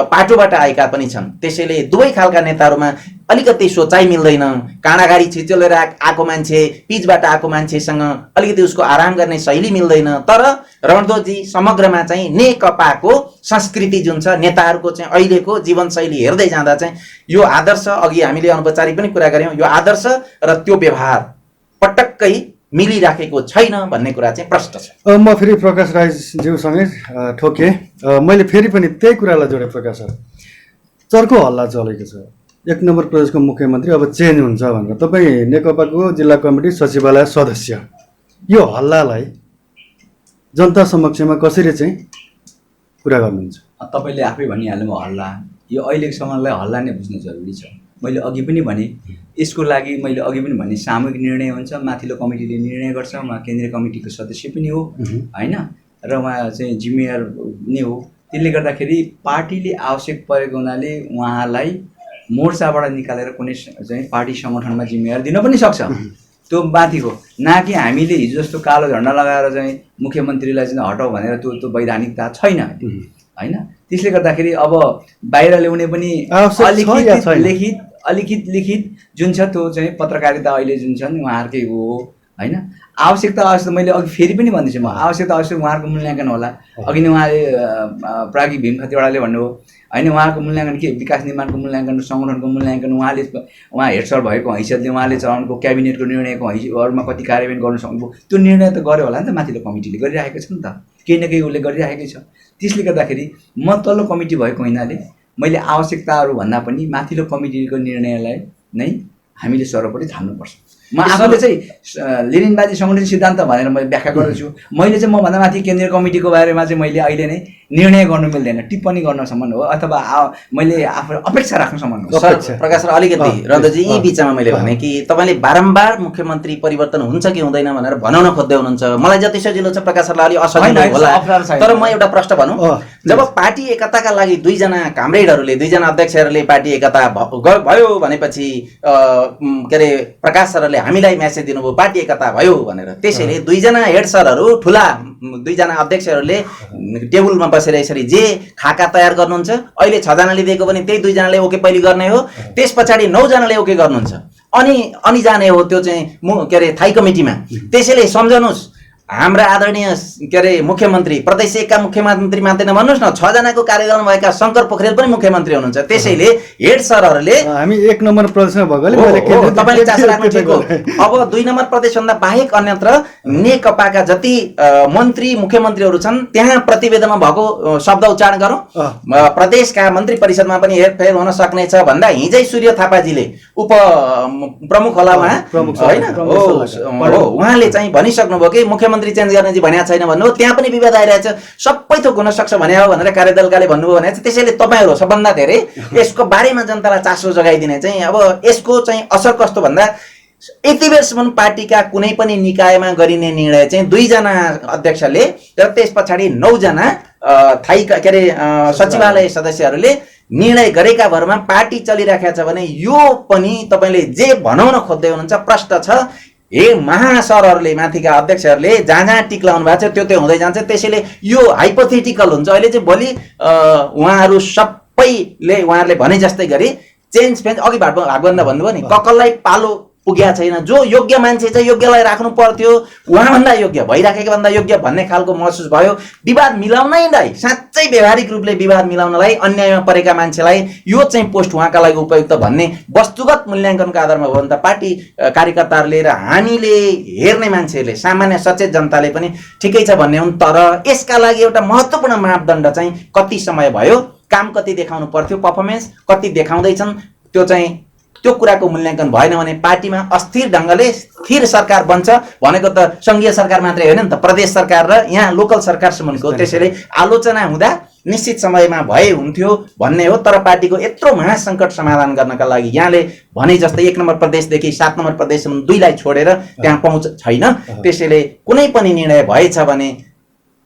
पाटोबाट आएका पनि छन्। त्यसैले दुवै खालका नेताहरूमा अलिकति सोचाइ मिल्दैन। काँडागाडी छिचोलेर आएको मान्छे, पिचबाट आएको मान्छेसँग अलिकति उसको आराम गर्ने शैली मिल्दैन। तर रणधोजी समग्रमा चाहिँ नेकपाको संस्कृति जुन छ, नेताहरूको चाहिँ अहिलेको जीवनशैली हेर्दै जाँदा चाहिँ यो आदर्श, अघि हामीले अनौपचारिक पनि कुरा गऱ्यौँ, यो आदर्श र त्यो व्यवहार पटक्कै मिलिराखेको छैन भन्ने कुरा चाहिँ प्रष्ट छ। म फेरि प्रकाश राईज्यूसँगै ठोकेँ। मैले फेरि पनि त्यही कुरालाई जोडेँ। प्रकाश सर, चर्को हल्ला चलेको छ, 1 नम्बर प्रदेशको मुख्यमन्त्री अब चेन्ज हुन्छ भनेर। तपाईँ नेकपाको जिल्ला कमिटी सचिवालय सदस्य, यो हल्लालाई जनता समक्षमा कसरी चाहिँ कुरा गर्नुहुन्छ? तपाईँले आफै भनिहाल्नु हल्ला, यो अहिलेको समयलाई हल्ला नै बुझ्नु जरुरी छ। मैले अघि पनि भने यसको लागि मैले अघि पनि भने सामूहिक निर्णय हुन्छ, माथिल्लो कमिटीले निर्णय गर्छ, उहाँ केन्द्रीय कमिटीको सदस्य पनि हो हैन, र उहाँ चाहिँ जिम्मेवार नै हो। त्यसले गर्दाखेरि पार्टीले आवश्यक परेको हुनाले उहाँलाई मोर्चाबाट निकालेर कुनै चाहिँ पार्टी सङ्गठनमा जिम्मेवार दिन पनि सक्छ। त्यो माथि हो, न कि हामीले हिजो जस्तो कालो झन्डा लगाएर चाहिँ मुख्यमन्त्रीलाई चाहिँ हटाऊ भनेर त्यो वैधानिकता छैन हैन। त्यसले गर्दाखेरि अब बाहिर ल्याउने पनि अलिखित लिखित जुन छ त्यो चाहिँ पत्रकारिता अहिले जुन छ नि उहाँहरूकै हो हैन। आवश्यकता मैले अघि फेरि पनि भन्दैछु, म आवश्यकता उहाँहरूको मूल्याङ्कन होला। अघि नै उहाँले प्राज्ञ भीम खतिवडाले भन्नुभयो हैन, उहाँको मूल्याङ्कन के विकास निर्माणको मूल्याङ्कन, सङ्गठनको मूल्याङ्कन, उहाँ हेड सर भएको हैसियतले उहाँले चलाउनुको क्याबिनेटको निर्णयको हैसियतमा कति कार्यान्वयन गर्नु सक्नुभयो, त्यो निर्णय त गर्यो होला नि त, माथिल्लो कमिटीले गरिरहेको छ नि त, केही न केही उसले गरिरहेकै छ। त्यसले गर्दाखेरि म तल्लो कमिटी भएको हुनाले मैले आवश्यकताहरू भन्दा पनि माथिल्लो कमिटीको निर्णयलाई नै हामीले सर्वोपरि थाल्नुपर्छ। म आफूले चाहिँ लेनिनवादी सङ्गठन सिद्धान्त भनेर मैले व्याख्या गर्दछु। मैले चाहिँ मभन्दा माथि केन्द्रीय कमिटीको बारेमा चाहिँ मैले अहिले नै निर्णय गर्नु मिल्दैन, टिप्पणी गर्नसम्म हो, अथवा मैले आफू अपेक्षा राख्नसम्म हो। प्रकाश सर, अलिकति रन्दजी यही बिचमा मैले भने कि तपाईँले बारम्बार मुख्यमन्त्री परिवर्तन हुन्छ कि हुँदैन भनेर भनाउन खोज्दै हुनुहुन्छ। मलाई जति सजिलो छ प्रकाश सरलाई अलि असजिलो होला, तर म एउटा प्रश्न भनौँ, जब पार्टी एकताका लागि दुईजना कामरेडहरूले, दुईजना अध्यक्षहरूले पार्टी एकता भयो भनेपछि के अरे प्रकाश सरले हामीलाई मेसेज दिनुभयो पार्टी एकता भयो भनेर। त्यसैले दुईजना हेड सरहरू, ठुला दुईजना अध्यक्षहरूले टेबलमा बसेर यसरी जे खाका तयार गर्नुहुन्छ, अहिले 6 जनाले दिएको पनि त्यही 2 जनाले ओके पहिले गर्ने हो, त्यस पछाडि 9 जनाले ओके गर्नुहुन्छ, अनि जाने हो त्यो चाहिँ के अरे थाई कमिटीमा। त्यसैले सम्झनुहोस्, हाम्रा आदरणीय के अरे मुख्यमन्त्री प्रदेश 1 का मुख्यमन्त्री मात्रै नभन्नुहोस् न 6 जनाको कार्यकालमा भएका शङ्कर पोखरेल पनि मुख्यमन्त्री हुनुहुन्छ। त्यसैले हेड सरहरूले हामी 1 नम्बर प्रदेशमा भएकोले मैले तपाईले चासो राख्नु ठिक हो। अब 2 नम्बर प्रदेशभन्दा बाहेक अन्यत्र नेकपाका जति मन्त्री मुख्यमन्त्रीहरू छन् त्यहाँ प्रतिवेदनमा भएको शब्द उच्चारण गरौँ। प्रदेशका मन्त्री परिषदमा पनि हेरफेर हुन सक्नेछ भन्दा हिजै सूर्य थापाजीले उप प्रमुख होला उहाँ होइन हो उहाँले चाहिँ भनिसक्नुभयो कि मुख्यमन्त्री चेन्ज गर्नेजी भनेको छैन भन्नुभयो। त्यहाँ पनि विवाद आइरहेछ। सबै थोक हुन सक्छ भने हो भनेर कार्यदलकाले भन्नुभयो भने चाहिँ त्यसैले तपाईँहरू सबभन्दा धेरै यसको बारेमा जनतालाई चासो जगाइदिने चाहिँ अब यसको चाहिँ असर कस्तो भन्दा यति बेरसम्म पार्टीका कुनै पनि निकायमा गरिने निर्णय चाहिँ 2 जना अध्यक्षले र त्यस पछाडि 9 जना थाई के अरे सचिवालय सदस्यहरूले निर्णय गरेका भरमा पार्टी चलिराखेको छ भने यो पनि तपाईँले जे भनाउन खोज्दै हुनुहुन्छ प्रश्न छ। हे महासरहरूले माथिका अध्यक्षहरूले जहाँ टिक्लाउनु भएको छ त्यो हुँदै जान्छ। त्यसैले यो हाइपोथेटिकल हुन्छ। अहिले चाहिँ भोलि उहाँहरू सबैले उहाँहरूले भने जस्तै गरी चेन्ज फेन्ज अघि भागभन्दा भन्नुभयो नि ककललाई पालो पुगेको छैन। जो योग्य मान्छे चाहिँ योग्यलाई राख्नु पर्थ्यो उहाँभन्दा योग्य भइराखेको भन्दा योग्य भन्ने खालको महसुस भयो। विवाद मिलाउनैलाई साँच्चै व्यवहारिक रूपले विवाद मिलाउनलाई अन्यायमा परेका मान्छेलाई यो चाहिँ पोस्ट उहाँका लागि उपयुक्त भन्ने वस्तुगत मूल्याङ्कनको आधारमा हो भने त पार्टी कार्यकर्ताहरूले र हामीले हेर्ने मान्छेहरूले सामान्य सचेत जनताले पनि ठिकै छ भन्ने हुन्। तर यसका लागि एउटा महत्त्वपूर्ण मापदण्ड चाहिँ कति समय भयो, काम कति देखाउनु पर्थ्यो, पर्फर्मेन्स कति देखाउँदैछन् त्यो कुराको मूल्याङ्कन भएन भने पार्टीमा अस्थिर ढङ्गले स्थिर सरकार बन्छ। भनेको त सङ्घीय सरकार मात्रै होइन नि त प्रदेश सरकार र यहाँ लोकल सरकारसम्मको। त्यसैले आलोचना हुँदा निश्चित समयमा भए हुन्थ्यो भन्ने हो। तर पार्टीको यत्रो महासङ्कट समाधान गर्नका लागि यहाँले भने जस्तै 1 नम्बर प्रदेशदेखि 7 नम्बर प्रदेशसम्म 2लाई छोडेर त्यहाँ पहुँच छैन। त्यसैले कुनै पनि निर्णय भएछ भने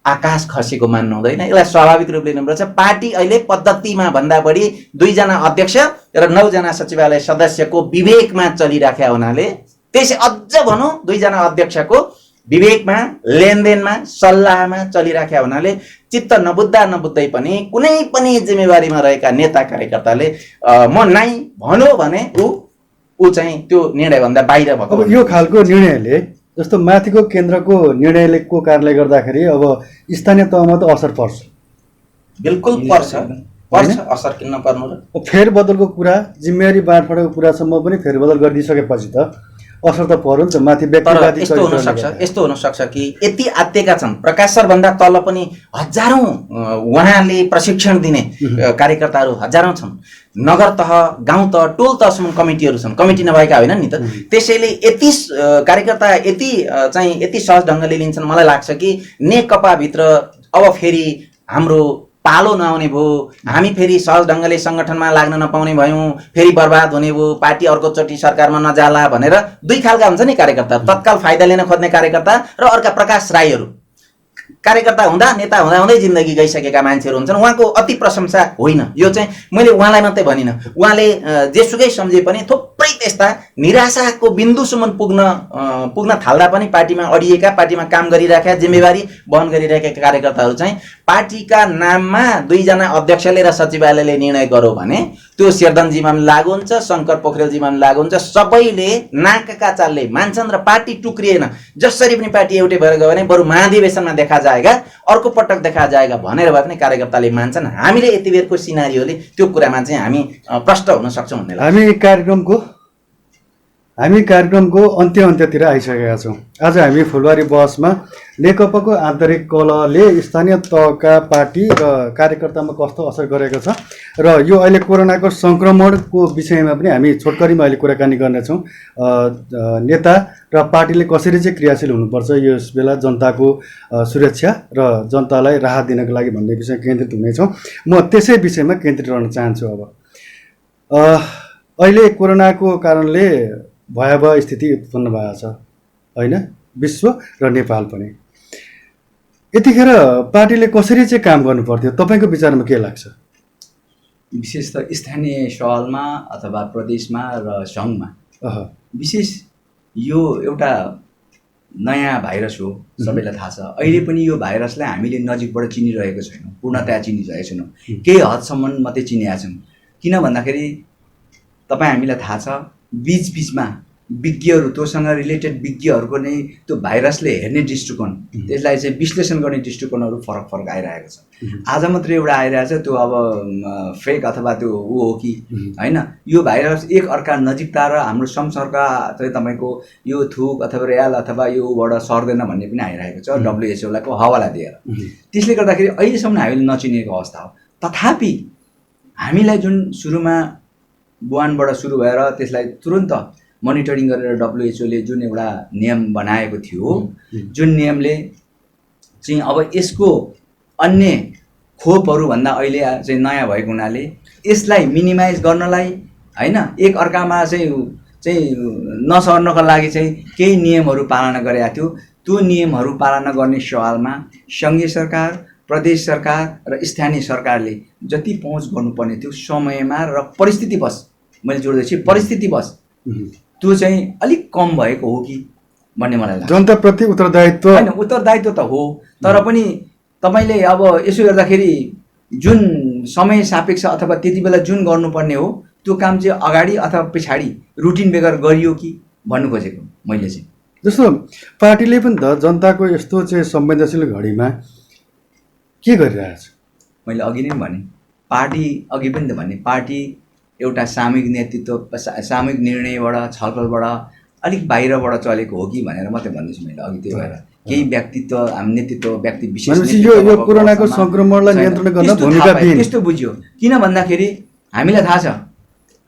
आकाश खसेको मान्नु हुँदैन। यसलाई स्वाभाविक रूपले लिनुपर्छ। पार्टी अहिले पद्धतिमा भन्दा बढी 2 जना अध्यक्ष र 9 जना सचिवालय सदस्यको विवेकमा चलिराखेका हुनाले त्यसै अझ भनौँ 2 जना अध्यक्षको विवेकमा लेनदेनमा सल्लाहमा चलिराखेका हुनाले चित्त नबुझ्दै पनि कुनै पनि जिम्मेवारीमा रहेका नेता कार्यकर्ताले म नाइ भन्यो भने ऊ चाहिँ त्यो निर्णयभन्दा बाहिर भएको। अब यो खालको निर्णयले जस्तो माथिको केन्द्रको निर्णयको कारणले गर्दाखेरि अब स्थानीय तहमा त असर पर्छ। बिल्कुल पर्छ असर किन पर्नु र फेरबदलको कुरा जिम्मेवारी बाँडफाँडको कुरासम्म पनि फेरबदल गरिदिइसकेपछि त असर त पर्यो नि त माथि व्यक्तिवादी। यस्तो हुन सक्छ कि यति आत्तेका छन् प्रकाश सर भन्दा तल पनि हजारौं उहाँले प्रशिक्षण दिने कार्यकर्ताहरू हजारौं छन्। नगर तह गाउँ तह टोल तहसम्म कमिटीहरू छन्। कमिटी नभएका होइन नि त। त्यसैले यति कार्यकर्ता यति सहज ढङ्गले लिन्छन्। मलाई लाग्छ कि नेकपाभित्र अब फेरि हाम्रो पालो नआउने भयो, हामी फेरि सहज ढङ्गले सङ्गठनमा लाग्न नपाउने भयौँ, फेरि बर्बाद हुने भयो, पार्टी अर्कोचोटि सरकारमा नजाला भनेर 2 खालका हुन्छ नि कार्यकर्ता। तत्काल फाइदा लिन खोज्ने कार्यकर्ता र अर्का प्रकाश राईहरू कार्यकर्ता हुँदा नेता हुँदै जिन्दगी गइसकेका मान्छेहरू हुन्छन्। उहाँको अति प्रशंसा होइन। यो चाहिँ मैले उहाँलाई मात्रै भनिनँ, उहाँले जेसुकै सम्झे पनि थुप्रै त्यस्ता निराशाको बिन्दुसम्म पुग्न थाल्दा पनि पार्टीमा अडिएका, पार्टीमा काम गरिरहेका, जिम्मेवारी वहन गरिरहेका कार्यकर्ताहरू चाहिँ पार्टीका नाममा 2 जना अध्यक्षले र सचिवालयले निर्णय गर्यो भने त्यो शेरदनजीमा पनि लागु हुन्छ, शङ्कर पोखरेलजीमा पनि लागु हुन्छ। सबैले नाकका चालले मान्छन् र पार्टी टुक्रिएन। जसरी पनि पार्टी एउटै भएर गयो भने बरु महाधिवेशनमा देखा जाएगा, अर्को पटक देखा जाएगा भनेर भए पनि कार्यकर्ताले मान्छन्। हामीले यति बेरको सिनारीले त्यो कुरामा चाहिँ हामी प्रष्ट हुन सक्छौँ भन्ने लाग्छ। हामी कार्यक्रमको अन्त्यतिर आइसकेका छौँ। आज हामी फुलबारी बहसमा नेकपाको आन्तरिक कलहले स्थानीय तहका पार्टी र कार्यकर्तामा कस्तो असर गरेको छ र यो अहिले कोरोनाको सङ्क्रमणको विषयमा पनि हामी छोटकरीमा अहिले कुराकानी गर्नेछौँ। नेता र पार्टीले कसरी चाहिँ क्रियाशील हुनुपर्छ यस बेला जनताको सुरक्षा र जनतालाई राहत दिनको लागि भन्ने विषय केन्द्रित हुनेछौँ। म त्यसै विषयमा केन्द्रित रहन चाहन्छु। अब अहिले कोरोनाको कारणले भयावह स्थिति उत्पन्न भएको छ होइन, विश्व र नेपाल पनि। यतिखेर पार्टीले कसरी चाहिँ काम गर्नु पर्थ्यो तपाईँको विचारमा के लाग्छ? विशेष त स्थानीय सवालमा अथवा प्रदेशमा र सङ्घमा विशेष यो एउटा नयाँ भाइरस हो, सबैलाई थाहा छ। अहिले पनि यो भाइरसलाई हामीले नजिकबाट चिनिरहेको छैनौँ, पूर्णतया चिनिरहेको छैनौँ, केही हदसम्म मात्रै चिनिरहेका छौँ। किन भन्दाखेरि तपाईँ हामीलाई थाहा छ बिचमा विज्ञहरू त्योसँग रिलेटेड विज्ञहरूको नै त्यो भाइरसले हेर्ने दृष्टिकोण त्यसलाई चाहिँ विश्लेषण गर्ने दृष्टिकोणहरू फरक फरक आइरहेको छ। आज मात्रै एउटा आइरहेको छ त्यो अब फेक अथवा त्यो ऊ हो कि होइन। यो भाइरस एक अर्का नजिकता र हाम्रो संसर्ग चाहिँ तपाईँको यो थुक अथवा र्याल अथवा योबाट सर्दैन भन्ने पनि आइरहेको छ WHO को हवाला दिएर। त्यसले गर्दाखेरि अहिलेसम्म हामीले नचिनेको अवस्था हो। तथापि हामीलाई जुन सुरुमा वुहानबाट सुरु भएर त्यसलाई तुरन्त मोनिटरिङ गरेर WHO ले जुन एउटा नियम बनाएको थियो, जुन नियमले चाहिँ अब यसको अन्य खोपहरूभन्दा अहिले चाहिँ नयाँ भएको हुनाले यसलाई मिनिमाइज गर्नलाई होइन एक अर्कामा चाहिँ नसर्नको लागि चाहिँ केही नियमहरू पालना गरेका थियो। त्यो नियमहरू पालना गर्ने सवालमा सङ्घीय सरकार, प्रदेश सरकार र स्थानीय सरकारले जति पहुँच गर्नुपर्ने थियो समयमा र परिस्थितिवश, मैले जोड्दैछु परिस्थितिवश त्यो चाहिँ अलिक कम भएको हो कि भन्ने मलाई लाग्छ। जनताप्रति उत्तरदायित्व होइन, उत्तरदायित्व त हो, तर पनि तपाईँले अब यसो गर्दाखेरि जुन समय सापेक्ष अथवा त्यति बेला जुन गर्नुपर्ने हो त्यो काम चाहिँ अगाडि अथवा पछाडि रुटिन बेगर गरियो कि भन्नु खोजेको मैले चाहिँ। जस्तो पार्टीले पनि त जनताको यस्तो चाहिँ संवेदनशील घडीमा के गरिरहेछ? मैले अघि नै भने पार्टी, अघि पनि त भने पार्टी एउटा सामूहिक नेतृत्व, सामूहिक निर्णयबाट, छलफलबाट अलिक बाहिरबाट चलेको हो कि भनेर मात्रै भन्दैछु मैले अघि। त्यही भएर केही व्यक्तित्व, हामी नेतृत्व व्यक्ति विशेष यो कोरोनाको संक्रमणलाई नियन्त्रण गर्न भूमिका दिए त्यस्तो बुझ्यो। किन भन्दाखेरि हामीलाई थाहा छ,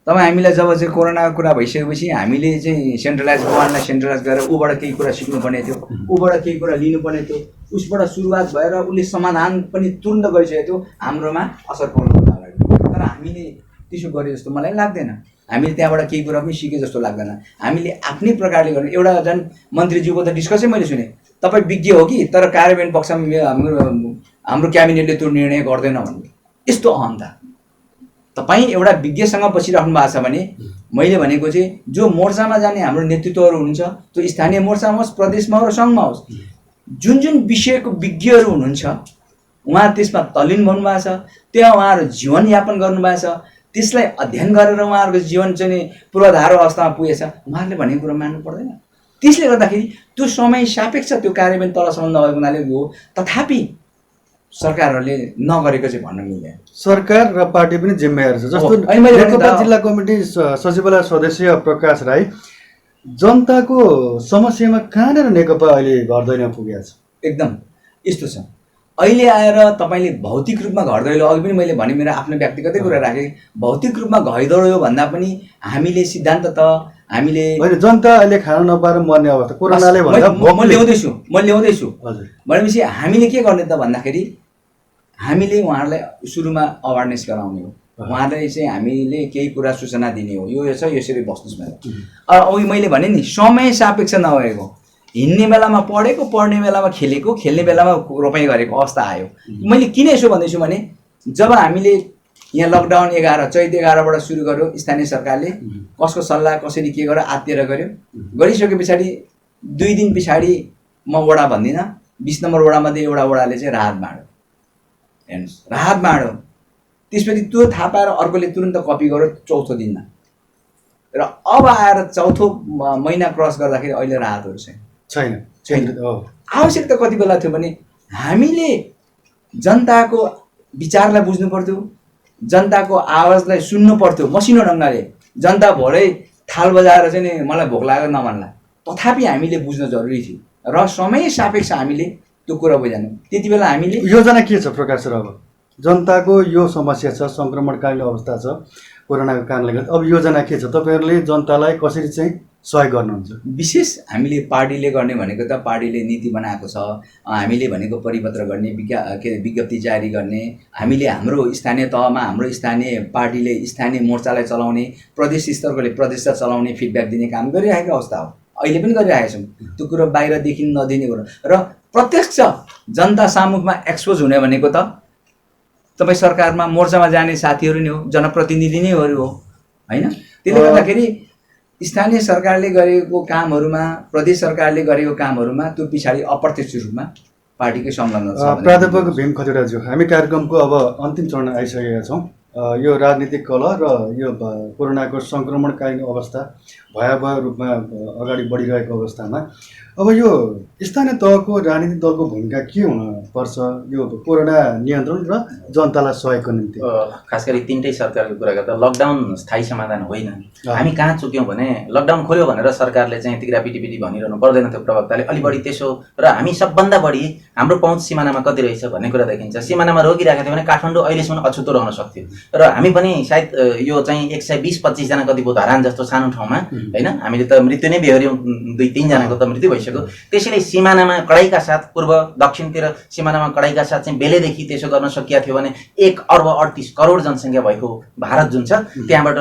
तपाईँ हामीलाई जब चाहिँ कोरोनाको कुरा भइसकेपछि हामीले चाहिँ सेन्ट्रलाइज, वुहानलाई सेन्ट्रलाइज गरेर ऊबाट केही कुरा सिक्नुपर्ने थियो, ऊबाट केही कुरा लिनुपर्ने थियो, उसबाट सुरुवात भएर उसले समाधान पनि तुरन्त गरिसकेको थियो हाम्रोमा असर पर्नुभन्दा अगाडि। तर हामीले त्यसो गरे जस्तो मलाई लाग्दैन। हामीले त्यहाँबाट केही कुरा पनि सिके जस्तो लाग्दैन। हामीले आफ्नै प्रकारले गर्ने एउटा झन् मन्त्रीज्यूको त डिस्कसै मैले सुने, तपाईँ विज्ञ हो कि तर कार्यान्वयन पक्षमा हाम्रो क्याबिनेटले त्यो निर्णय गर्दैन भन्ने। यस्तो अहन्ता तपाईँ एउटा विज्ञसँग बसिराख्नु भएको छ भने मैले भनेको चाहिँ जो मोर्चामा जाने हाम्रो नेतृत्वहरू हुनुहुन्छ, त्यो स्थानीय मोर्चामा होस्, प्रदेशमा होस् र सङ्घमा होस्, जुन जुन विषयको विज्ञहरू हुनुहुन्छ उहाँ त्यसमा तल्लीन भन्नुभएको छ, त्यहाँ उहाँहरू जीवनयापन गर्नुभएको छ, त्यसलाई अध्ययन गरेर उहाँहरूको जीवन चाहिँ पूर्वाधार अवस्थामा पुगेछ, उहाँहरूले भनेको कुरा मान्नु पर्दैन। त्यसले गर्दाखेरि त्यो समय सापेक्ष त्यो कार्यान्वयन तलसम्म नभएको हुनाले हो। तथापि सरकारहरूले नगरेको चाहिँ भन्न मिल्दैन। सरकार र पार्टी पनि जिम्मेवार छ। जस्तो नेकपा जिल्ला कमिटी सचिवालय सदस्य प्रकाश राई, जनताको समस्यामा कहाँनिर नेकपा अहिले घर दैलो पुगेको छ? एकदम यस्तो छ, अहिले आएर तपाईँले भौतिक रूपमा घर दैलो, अघि पनि मैले भने मेरो आफ्नो व्यक्तिगतै कुरा राखेँ, भौतिक रूपमा घर दैलो भन्दा पनि हामीले सिद्धान्त त हामीले जनता अहिले खान नपाएर मर्ने अवस्था कोरोनाले भन्दा म ल्याउँदैछु भनेपछि हामीले के गर्ने त भन्दाखेरि हामीले उहाँहरूलाई सुरुमा अवेरनेस गराउने हो। उहाँलाई चाहिँ हामीले केही कुरा सूचना दिने हो, यो छ यसरी बस्नुहोस् भनेर। अघि मैले भने नि समय सापेक्ष नभएको, हिँड्ने बेलामा पढेको, पढ्ने बेलामा खेलेको, खेल्ने बेलामा रोपाइँ गरेको अवस्था आयो। मैले किन यसो भन्दैछु भने जब हामीले यहाँ लकडाउन 11 चैत 11बाट सुरु गर्यो, स्थानीय सरकारले कसको सल्लाह कसरी के गरेर आत्तिएर गर्यो, गरिसके पछाडि 2 दिन पछाडि म वडा भन्दिनँ 20 नम्बर वडामध्ये एउटा वडाले चाहिँ राहत बाँड्यो। हेर्नुहोस्, राहत बाँड्यो, त्यसपछि त्यो थाहा पाएर अर्कोले तुरन्त कपी गर्यो 4थो दिनमा, र अब आएर 4थो महिना क्रस गर्दाखेरि अहिले राहतहरू छैन। आवश्यकता कति बेला थियो भने हामीले जनताको विचारलाई बुझ्नु पर्थ्यो, जनताको आवाजलाई सुन्नु पर्थ्यो मसिनो ढङ्गले। जनता भोरै थाल बजाएर चाहिँ नि मलाई भोक लाग्यो नमान्ला, तथापि हामीले बुझ्न जरुरी थियो र समय सापेक्ष हामीले त्यो कुरा बुझायौँ। त्यति बेला हामीले योजना के छ प्रकाश सर? अब जनताको यो समस्या छ, सङ्क्रमणकालीन अवस्था छ कोरोनाको कारणले गर्दा, अब योजना के छ? तपाईँहरूले जनतालाई कसरी चाहिँ सहयोग गर्नुहुन्छ? विशेष हामीले पार्टीले गर्ने भनेको त पार्टीले नीति बनाएको छ, हामीले भनेको परिपत्र गर्ने, विज्ञप्ति जारी गर्ने, हामीले हाम्रो स्थानीय तहमा हाम्रो स्थानीय पार्टीले स्थानीय मोर्चालाई चलाउने, प्रदेश स्तरकोले प्रदेशलाई चलाउने, फिडब्याक दिने काम गरिरहेको अवस्था हो। अहिले पनि गरिरहेका छौँ। त्यो कुरो बाहिरदेखि नदिने कुरो र प्रत्यक्ष जनता सामुखमा एक्सपोज हुने भनेको त तपाईँ सरकारमा मोर्चामा जाने साथीहरू नै हो, जनप्रतिनिधि नै हो होइन। त्यसले गर्दाखेरि स्थानीय सरकारले गरेको कामहरूमा, प्रदेश सरकारले गरेको कामहरूमा त्यो पछाडि अप्रत्यक्ष रूपमा पार्टीकै संलग्न छ। प्राध्यापक भीम खतिवडाज्यू, हामी कार्यक्रमको अब अन्तिम चरण आइसकेका छौँ। यो राजनीतिक कलह र यो कोरोनाको सङ्क्रमणकालीन अवस्था भयावह रूपमा अगाडि बढिरहेको अवस्थामा अब यो स्थानीय तहको राजनीतिक दलको भूमिका के हुनुपर्छ यो कोरोना नियन्त्रण र जनतालाई सहयोगको निम्ति? खास गरी तिनटै सरकारको कुरा गर्दा लकडाउन स्थायी समाधान होइन। हामी कहाँ चुक्यौँ भने लकडाउन खोल्यो भनेर सरकारले चाहिँ यतिखेर पिटिपिटी भनिरहनु पर्दैन थियो प्रवक्ताले, अलि बढी त्यसो। र हामी सबभन्दा बढी हाम्रो पहुँच सिमानामा कति रहेछ भन्ने कुरा देखिन्छ। सिमानामा रोकिरहेको थियो भने काठमाडौँ अहिलेसम्म अछुतो रहन सक्थ्यो र हामी पनि सायद यो चाहिँ 120-25 जना कति भयो धरान जस्तो सानो ठाउँमा होइन, हामीले त मृत्यु नै बेहोर्यौँ, 2-3 जनाको त मृत्यु भइसक्यो। त्यसैले सिमानामा कडाइका साथ पूर्व दक्षिणतिर सिमानामा कडाइका साथ चाहिँ बेलेदेखि त्यसो गर्न सकिएको थियो भने 1 अर्ब 38 करोड जनसङ्ख्या भएको भारत जुन छ त्यहाँबाट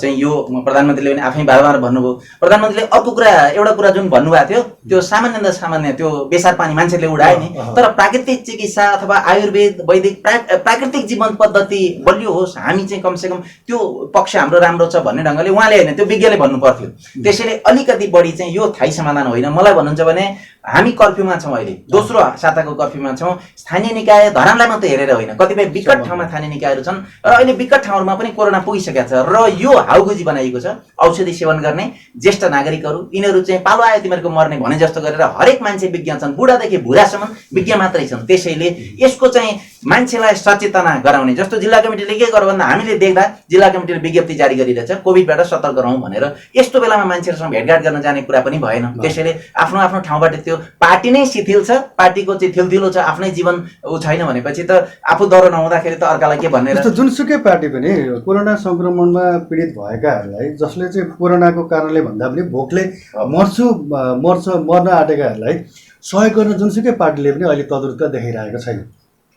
चाहिँ यो प्रधानमन्त्रीले पनि आफै बार भन्नुभयो। प्रधानमन्त्रीले अर्को कुरा एउटा कुरा जुन भन्नुभएको थियो त्यो सामान्य त्यो बेसार पानी मान्छेले उडाए नि, तर प्राकृतिक चिकित्सा अथवा आयुर्वेद वैदिक प्राकृतिक जीवन पद्धति बलियो होस्, हामी चाहिँ कमसेकम त्यो पक्ष हाम्रो राम्रो छ भन्ने ढङ्गले उहाँले होइन त्यो विज्ञले भन्नु पर्थ्यो। त्यसैले अलिकति बढी चाहिँ यो थायी समाधान होइन। मलाई भन्नुहुन्छ भने हामी कर्फ्युमा छौँ, अहिले दोस्रो साताको कर्फ्युमा छौँ। स्थानीय निकाय धरानलाई मात्रै हेरेर होइन, कतिपय विकट ठाउँमा स्थानीय निकायहरू छन् र अहिले विकट ठाउँहरूमा पनि कोरोना पुगिसकेको छ र यो हाउगुजी बनाइएको छ। औषधि सेवन गर्ने ज्येष्ठ नागरिकहरू यिनीहरू चाहिँ पालो आयो तिमीहरूको मर्ने भने जस्तो गरेर हरेक मान्छे विज्ञ छन्, बुढादेखि बुढासम्म विज्ञ मात्रै छन्। त्यसैले यसको चाहिँ मान्छेलाई सचेतना गराउने जस्तो जिल्ला कमिटीले के गर्यो भन्दा हामीले देख्दा जिल्ला कमिटीले विज्ञप्ति जारी गरिरहेछ कोभिडबाट सतर्क रहौँ भनेर। यस्तो बेलामा मान्छेहरूसँग भेटघाट गर्न जाने कुरा पनि भएन। त्यसैले आफ्नो आफ्नो ठाउँबाट त्यो पार्टी नै शिथिल छ, पार्टीको चाहिँ थिलथिलो छ, आफ्नै जीवन ऊ छैन भनेपछि त आफू डरो नहुँदाखेरि त अर्कालाई के भन्ने। जुनसुकै पार्टी पनि कोरोना संक्रमणमा पीडित भएकाहरूलाई, जसले चाहिँ कोरोनाको कारणले भन्दा पनि भोकले मर्न आँटेकाहरूलाई सहयोग गर्न जुनसुकै पार्टीले पनि अहिले तत्परता देखाइरहेको छैन।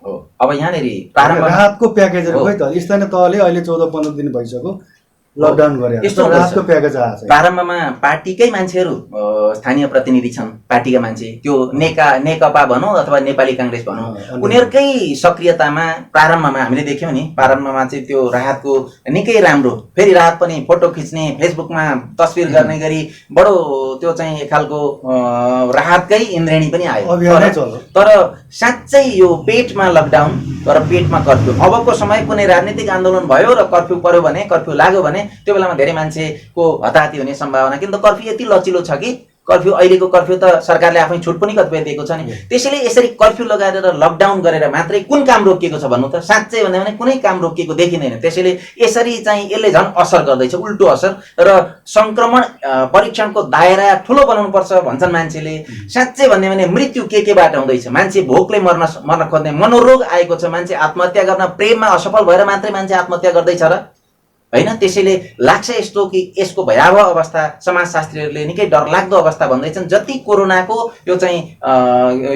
हो, अब यहाँनिर राहतको प्याकेजहरू खोइ त स्थानीय तहले अहिले 14-15 दिन भइसक्यो लकडाउन गरे, यस्तो राहतको प्याकेज आएको छ। प्रारम्भमा पार्टीकै मान्छेहरू स्थानीय प्रतिनिधि छन्, पार्टीका मान्छे, त्यो नेकपा भनौँ अथवा नेपाली काङ्ग्रेस भनौँ, उनीहरूकै सक्रियतामा प्रारम्भमा हामीले देख्यौँ नि। प्रारम्भमा चाहिँ त्यो राहतको निकै राम्रो, फेरि राहत पनि फोटो खिच्ने, फेसबुकमा तस्बिर गर्ने गरी बडो त्यो चाहिँ एक खालको राहतकै इन्द्रेणी पनि आयो। तर साँच्चै यो पेटमा लकडाउन तर पेटमा कर्फ्यू, अबको समय कुनै राजनीतिक आन्दोलन भयो र कर्फ्यू पर्यो भने, कर्फ्यू लाग्यो भने त्यो बेलामा धेरै मान्छेको हताहती हुने सम्भावना। किन त कर्फ्यू यति लचिलो छ कि कर्फ्यू अहिलेको कर्फ्यू त सरकारले आफै छुट पनि कतिपय दिएको छ नि। त्यसैले यसरी कर्फ्यू लगाएर लकडाउन गरेर मात्रै कुन काम रोकिएको छ भन्नु त? साँच्चै भन्यो भने कुनै काम रोकिएको देखिँदैन। त्यसैले यसरी चाहिँ यसले झन् असर गर्दैछ, उल्टो असर। र संक्रमण परीक्षणको दायरा ठुलो बनाउनुपर्छ भन्छन् मान्छेले। साँच्चै भन्यो भने मृत्यु केबाट हुँदैछ? मान्छे भोकले मर्न खोज्ने, मनोरोग आएको छ, मान्छे आत्महत्या गर्न प्रेममा असफल भएर मात्रै मान्छे आत्महत्या गर्दैछ र होइन? त्यसैले लाग्छ यस्तो कि यसको भयावह अवस्था समाजशास्त्रीहरूले निकै डरलाग्दो अवस्था भन्दैछन्। जति कोरोनाको यो चाहिँ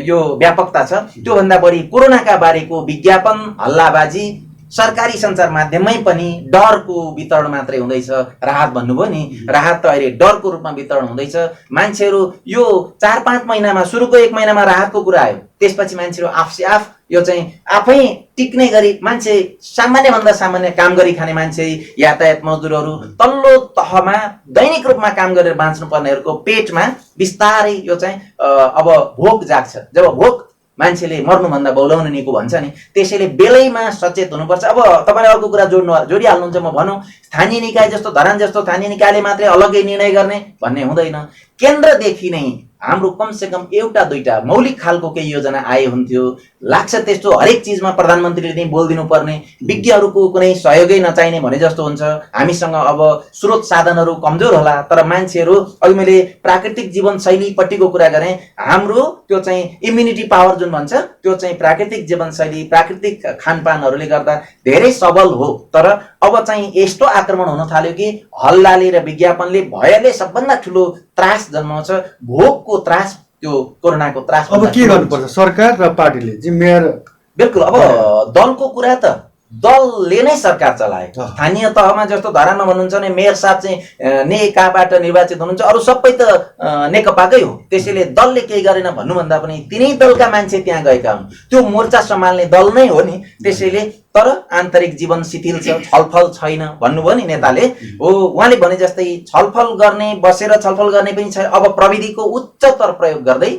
यो व्यापकता छ त्योभन्दा बढी कोरोनाका बारेको विज्ञापन, हल्लाबाजी, सरकारी सञ्चार माध्यममै पनि डरको वितरण मात्रै हुँदैछ। राहत भन्नुभयो नि, राहत त अहिले डरको रूपमा वितरण हुँदैछ। मान्छेहरू यो 4-5 महिनामा, सुरुको 1 महिनामा राहतको कुरा आयो, त्यसपछि मान्छेहरू आफसे आफ यो चाहिँ आफै टिक्ने गरी मान्छे, सामान्यभन्दा सामान्य काम गरी खाने मान्छे, यातायात मजदुरहरू, तल्लो तहमा दैनिक रूपमा काम गरेर बाँच्नुपर्नेहरूको पेटमा बिस्तारै यो चाहिँ अब भोक जाग्छ। जब भोक मान्छेले मर्नुभन्दा बौलाउनु निको भन्छ नि, त्यसैले बेलैमा सचेत हुनुपर्छ। अब तपाईँले अर्को कुरा जोडिहाल्नुहुन्छ, म भनौँ स्थानीय निकाय जस्तो धरान जस्तो स्थानीय निकायले मात्रै अलग्गै निर्णय गर्ने भन्ने हुँदैन। केन्द्रदेखि नै हाम्रो कमसेकम 1-2 मौलिक खालको केही योजना आए हुन्थ्यो। लाग्छ त्यस्तो हरेक चिजमा प्रधानमन्त्रीले नै बोलिदिनु पर्ने, विज्ञहरूको कुनै सहयोगै नचाहिने भने जस्तो हुन्छ। हामीसँग अब स्रोत साधनहरू कमजोर होला, तर मान्छेहरू, अघि मैले प्राकृतिक जीवनशैलीपट्टिको कुरा गरेँ, हाम्रो त्यो चाहिँ इम्युनिटी पावर जुन भन्छ त्यो चाहिँ प्राकृतिक जीवनशैली, प्राकृतिक खानपानहरूले गर्दा धेरै सबल हो। तर अब चाहिँ यस्तो आक्रमण हुन थाल्यो कि हल्लाले र विज्ञापनले, भयले सबभन्दा ठुलो त्रास जन्माउँछ, भोकको त्रास, त्यो कोरोनाको त्रास। अब के गर्नुपर्छ सरकार र पार्टीले? जिम्मेवार बिल्कुल। अब दलको कुरा त दलले नै सरकार चलायो। स्थानीय तहमा जस्तो धरानमा भन्नुहुन्छ भने मेयर साहब चाहिँ नेकपाबाट निर्वाचित हुनुहुन्छ, अरू सबै त नेकपाकै हो। त्यसैले दलले केही गरेन भन्नुभन्दा पनि तिनै दलका मान्छे त्यहाँ गएका हुन्, त्यो मोर्चा सम्हाल्ने दल नै हो नि। त्यसैले तर आन्तरिक जीवन शिथिल छ, छलफल छैन भन्नुभयो नि नेताले। हो, उहाँले भने जस्तै छलफल गर्ने, बसेर छलफल गर्ने पनि छैन। अब प्रविधिको उच्चतर प्रयोग गर्दै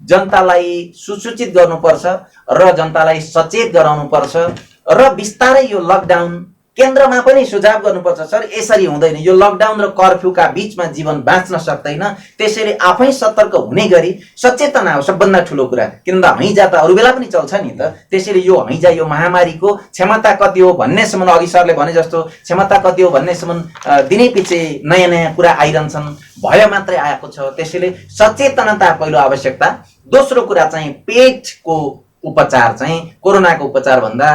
जनतालाई सुसूचित गर्नुपर्छ र जनतालाई सचेत गराउनुपर्छ र बिस्तारै यो लकडाउन केन्द्रमा पनि सुझाव गर्नुपर्छ, सर यसरी हुँदैन, यो लकडाउन र कर्फ्यूका बीचमा जीवन बाँच्न सक्दैन, त्यसैले आफै सतर्क हुने गरी सचेतना हो सबभन्दा ठुलो कुरा। किन त हैजा त अरू बेला पनि चल्छ नि त, त्यसैले यो हैजा यो महामारीको क्षमता कति हो भन्नेसम्म, अघि सरले भने जस्तो क्षमता कति हो भन्नेसम्म दिनै पछि नयाँ नयाँ कुरा आइरहन्छन्, भय मात्रै आएको छ। त्यसैले सचेतनता पहिलो आवश्यकता। दोस्रो कुरा चाहिँ पेटको उपचार चाहिँ कोरोनाको उपचार भन्दा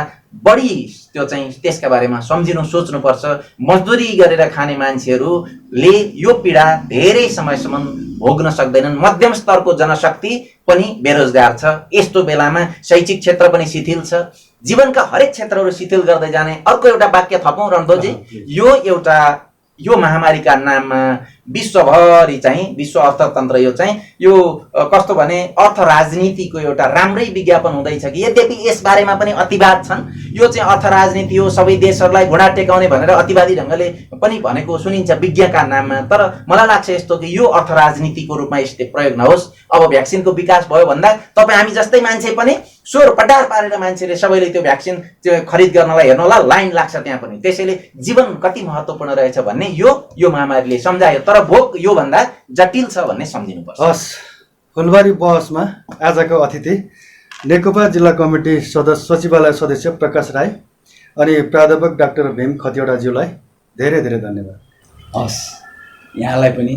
बढी त्यो चाहिँ त्यसका बारेमा सम्झिनु सोच्नुपर्छ। मजदुरी गरेर खाने मान्छेहरूले यो पीडा धेरै समयसम्म भोग्न सक्दैनन्। मध्यम स्तरको जनशक्ति पनि बेरोजगार छ। यस्तो बेलामा शैक्षिक क्षेत्र पनि शिथिल छ, जीवनका हरेक क्षेत्रहरू शिथिल गर्दै जाने। अर्को एउटा वाक्य थपौँ रणधोजी, यो महामारीका नाममा विश्वभरि चाहिँ विश्व अर्थतन्त्र यो कस्तो भने अर्थ राजनीतिको एउटा राम्रै विज्ञापन हुँदैछ कि यद्यपि यसबारेमा पनि अतिवाद छन्। यो चाहिँ अर्थ राजनीति हो, सबै देशहरूलाई घुँडा टेकाउने भनेर अतिवादी ढङ्गले पनि भनेको सुनिन्छ विज्ञका नाममा। तर मलाई लाग्छ यस्तो कि यो अर्थ राजनीतिको रूपमा यसले प्रयोग नहोस्। अब भ्याक्सिनको विकास भयो भन्दा तपाईँ हामी जस्तै मान्छे पनि स्वर पटार पारेर मान्छेले सबैले त्यो भ्याक्सिन खरिद गर्नलाई हेर्नु होला, लाइन लाग्छ त्यहाँ पनि। त्यसैले जीवन कति महत्त्वपूर्ण रहेछ भन्ने यो महामारीले सम्झायो। तर भोग योभन्दा जटिल छ भन्ने सम्झिनुपर्छ। हस्, फुलबारी बहसमा आजको अतिथि नेकपा जिल्ला कमिटी सचिवालय सदस्य प्रकाश राई अनि प्राध्यापक डाक्टर भीम खतिवडाज्यूलाई धेरै धेरै धन्यवाद। हस्, यहाँलाई पनि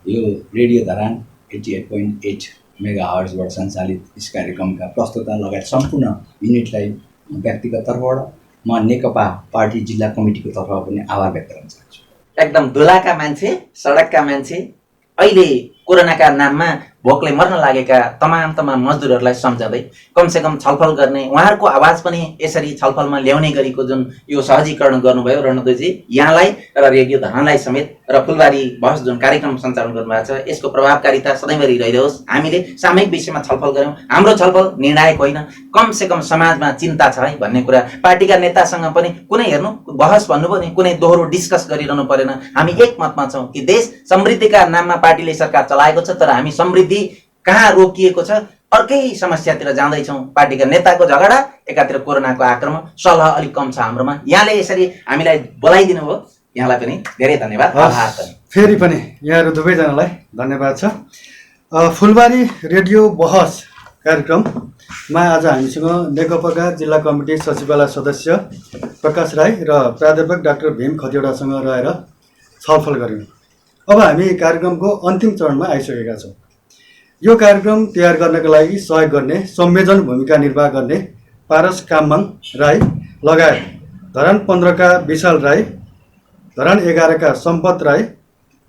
यो रेडियो धरान 88.8 मेगाहर्जबाट सञ्चालित यस कार्यक्रमका प्रस्तुता लगायत सम्पूर्ण युनिटलाई व्यक्तिगत तर्फबाट म नेकपा पार्टी जिल्ला कमिटीको तर्फबाट पनि आभार व्यक्त गर्न चाहन्छु। एकदम दुलाका मान्छे, सडकका मान्छे, अहिले कोरोनाका नाममा भोकले मर्न लागेका तमाम मजदुरहरूलाई सम्झँदै कमसेकम छलफल गर्ने, उहाँहरूको आवाज पनि यसरी छलफलमा ल्याउने गरीको जुन यो सहजीकरण गर्नुभयो रणधोजी, यहाँलाई र रेडियो धरानलाई समेत र फुलबारी बहस जुन कार्यक्रम सञ्चालन गर्नुभएको छ यसको प्रभावकारिता सधैँभरि रहिरहोस्। हामीले सामूहिक विषयमा छलफल गऱ्यौँ, हाम्रो छलफल निर्णायक होइन, कमसेकम समाजमा चिन्ता छ है भन्ने कुरा। पार्टीका नेतासँग पनि कुनै हेर्नु बहस भन्नुभयो नि, कुनै दोहोरो डिस्कस गरिरहनु परेन। हामी एक मतमा छौँ कि देश समृद्धिका नाममा पार्टीले सरकार चलाएको छ, तर हामी समृद्धि कहाँ रोकिएको छ, अर्कै समस्यातिर जाँदैछौँ। पार्टीका नेताको झगडा, एकातिर कोरोनाको आक्रमण, सल्लाह अलिक कम छ हाम्रोमा। यहाँले यसरी हामीलाई बोलाइदिनु भयो, यहाँलाई पनि धेरै धन्यवाद। फेरि पनि यहाँहरू दुवैजनालाई धन्यवाद छ। फुलबारी रेडियो बहस कार्यक्रममा आज हामीसँग नेकपाका जिल्ला कमिटी सचिवालय सदस्य प्रकाश राई र प्राध्यापक डाक्टर भीम खतिवडासँग रहेर छलफल गऱ्यौँ। अब हामी कार्यक्रमको अन्तिम चरणमा आइसकेका छौँ। यो कार्यक्रम तयार गर्नका लागि सहयोग गर्ने, संयोजन भूमिका निर्वाह गर्ने पारस काममाङ राई लगायत धरान 15 का विशाल राई, धरान 11 का सम्पत राई,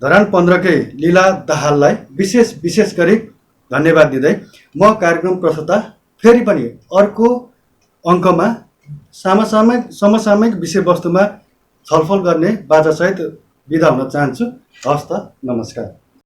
धरान 15 कै लीला दाहाललाई विशेष गरी धन्यवाद दिँदै म कार्यक्रम प्रस्तुता फेरि पनि अर्को अङ्कमा समसामयिक विषयवस्तुमा छलफल गर्ने बाचासहित बिदा हुन चाहन्छु। हस्त, नमस्कार।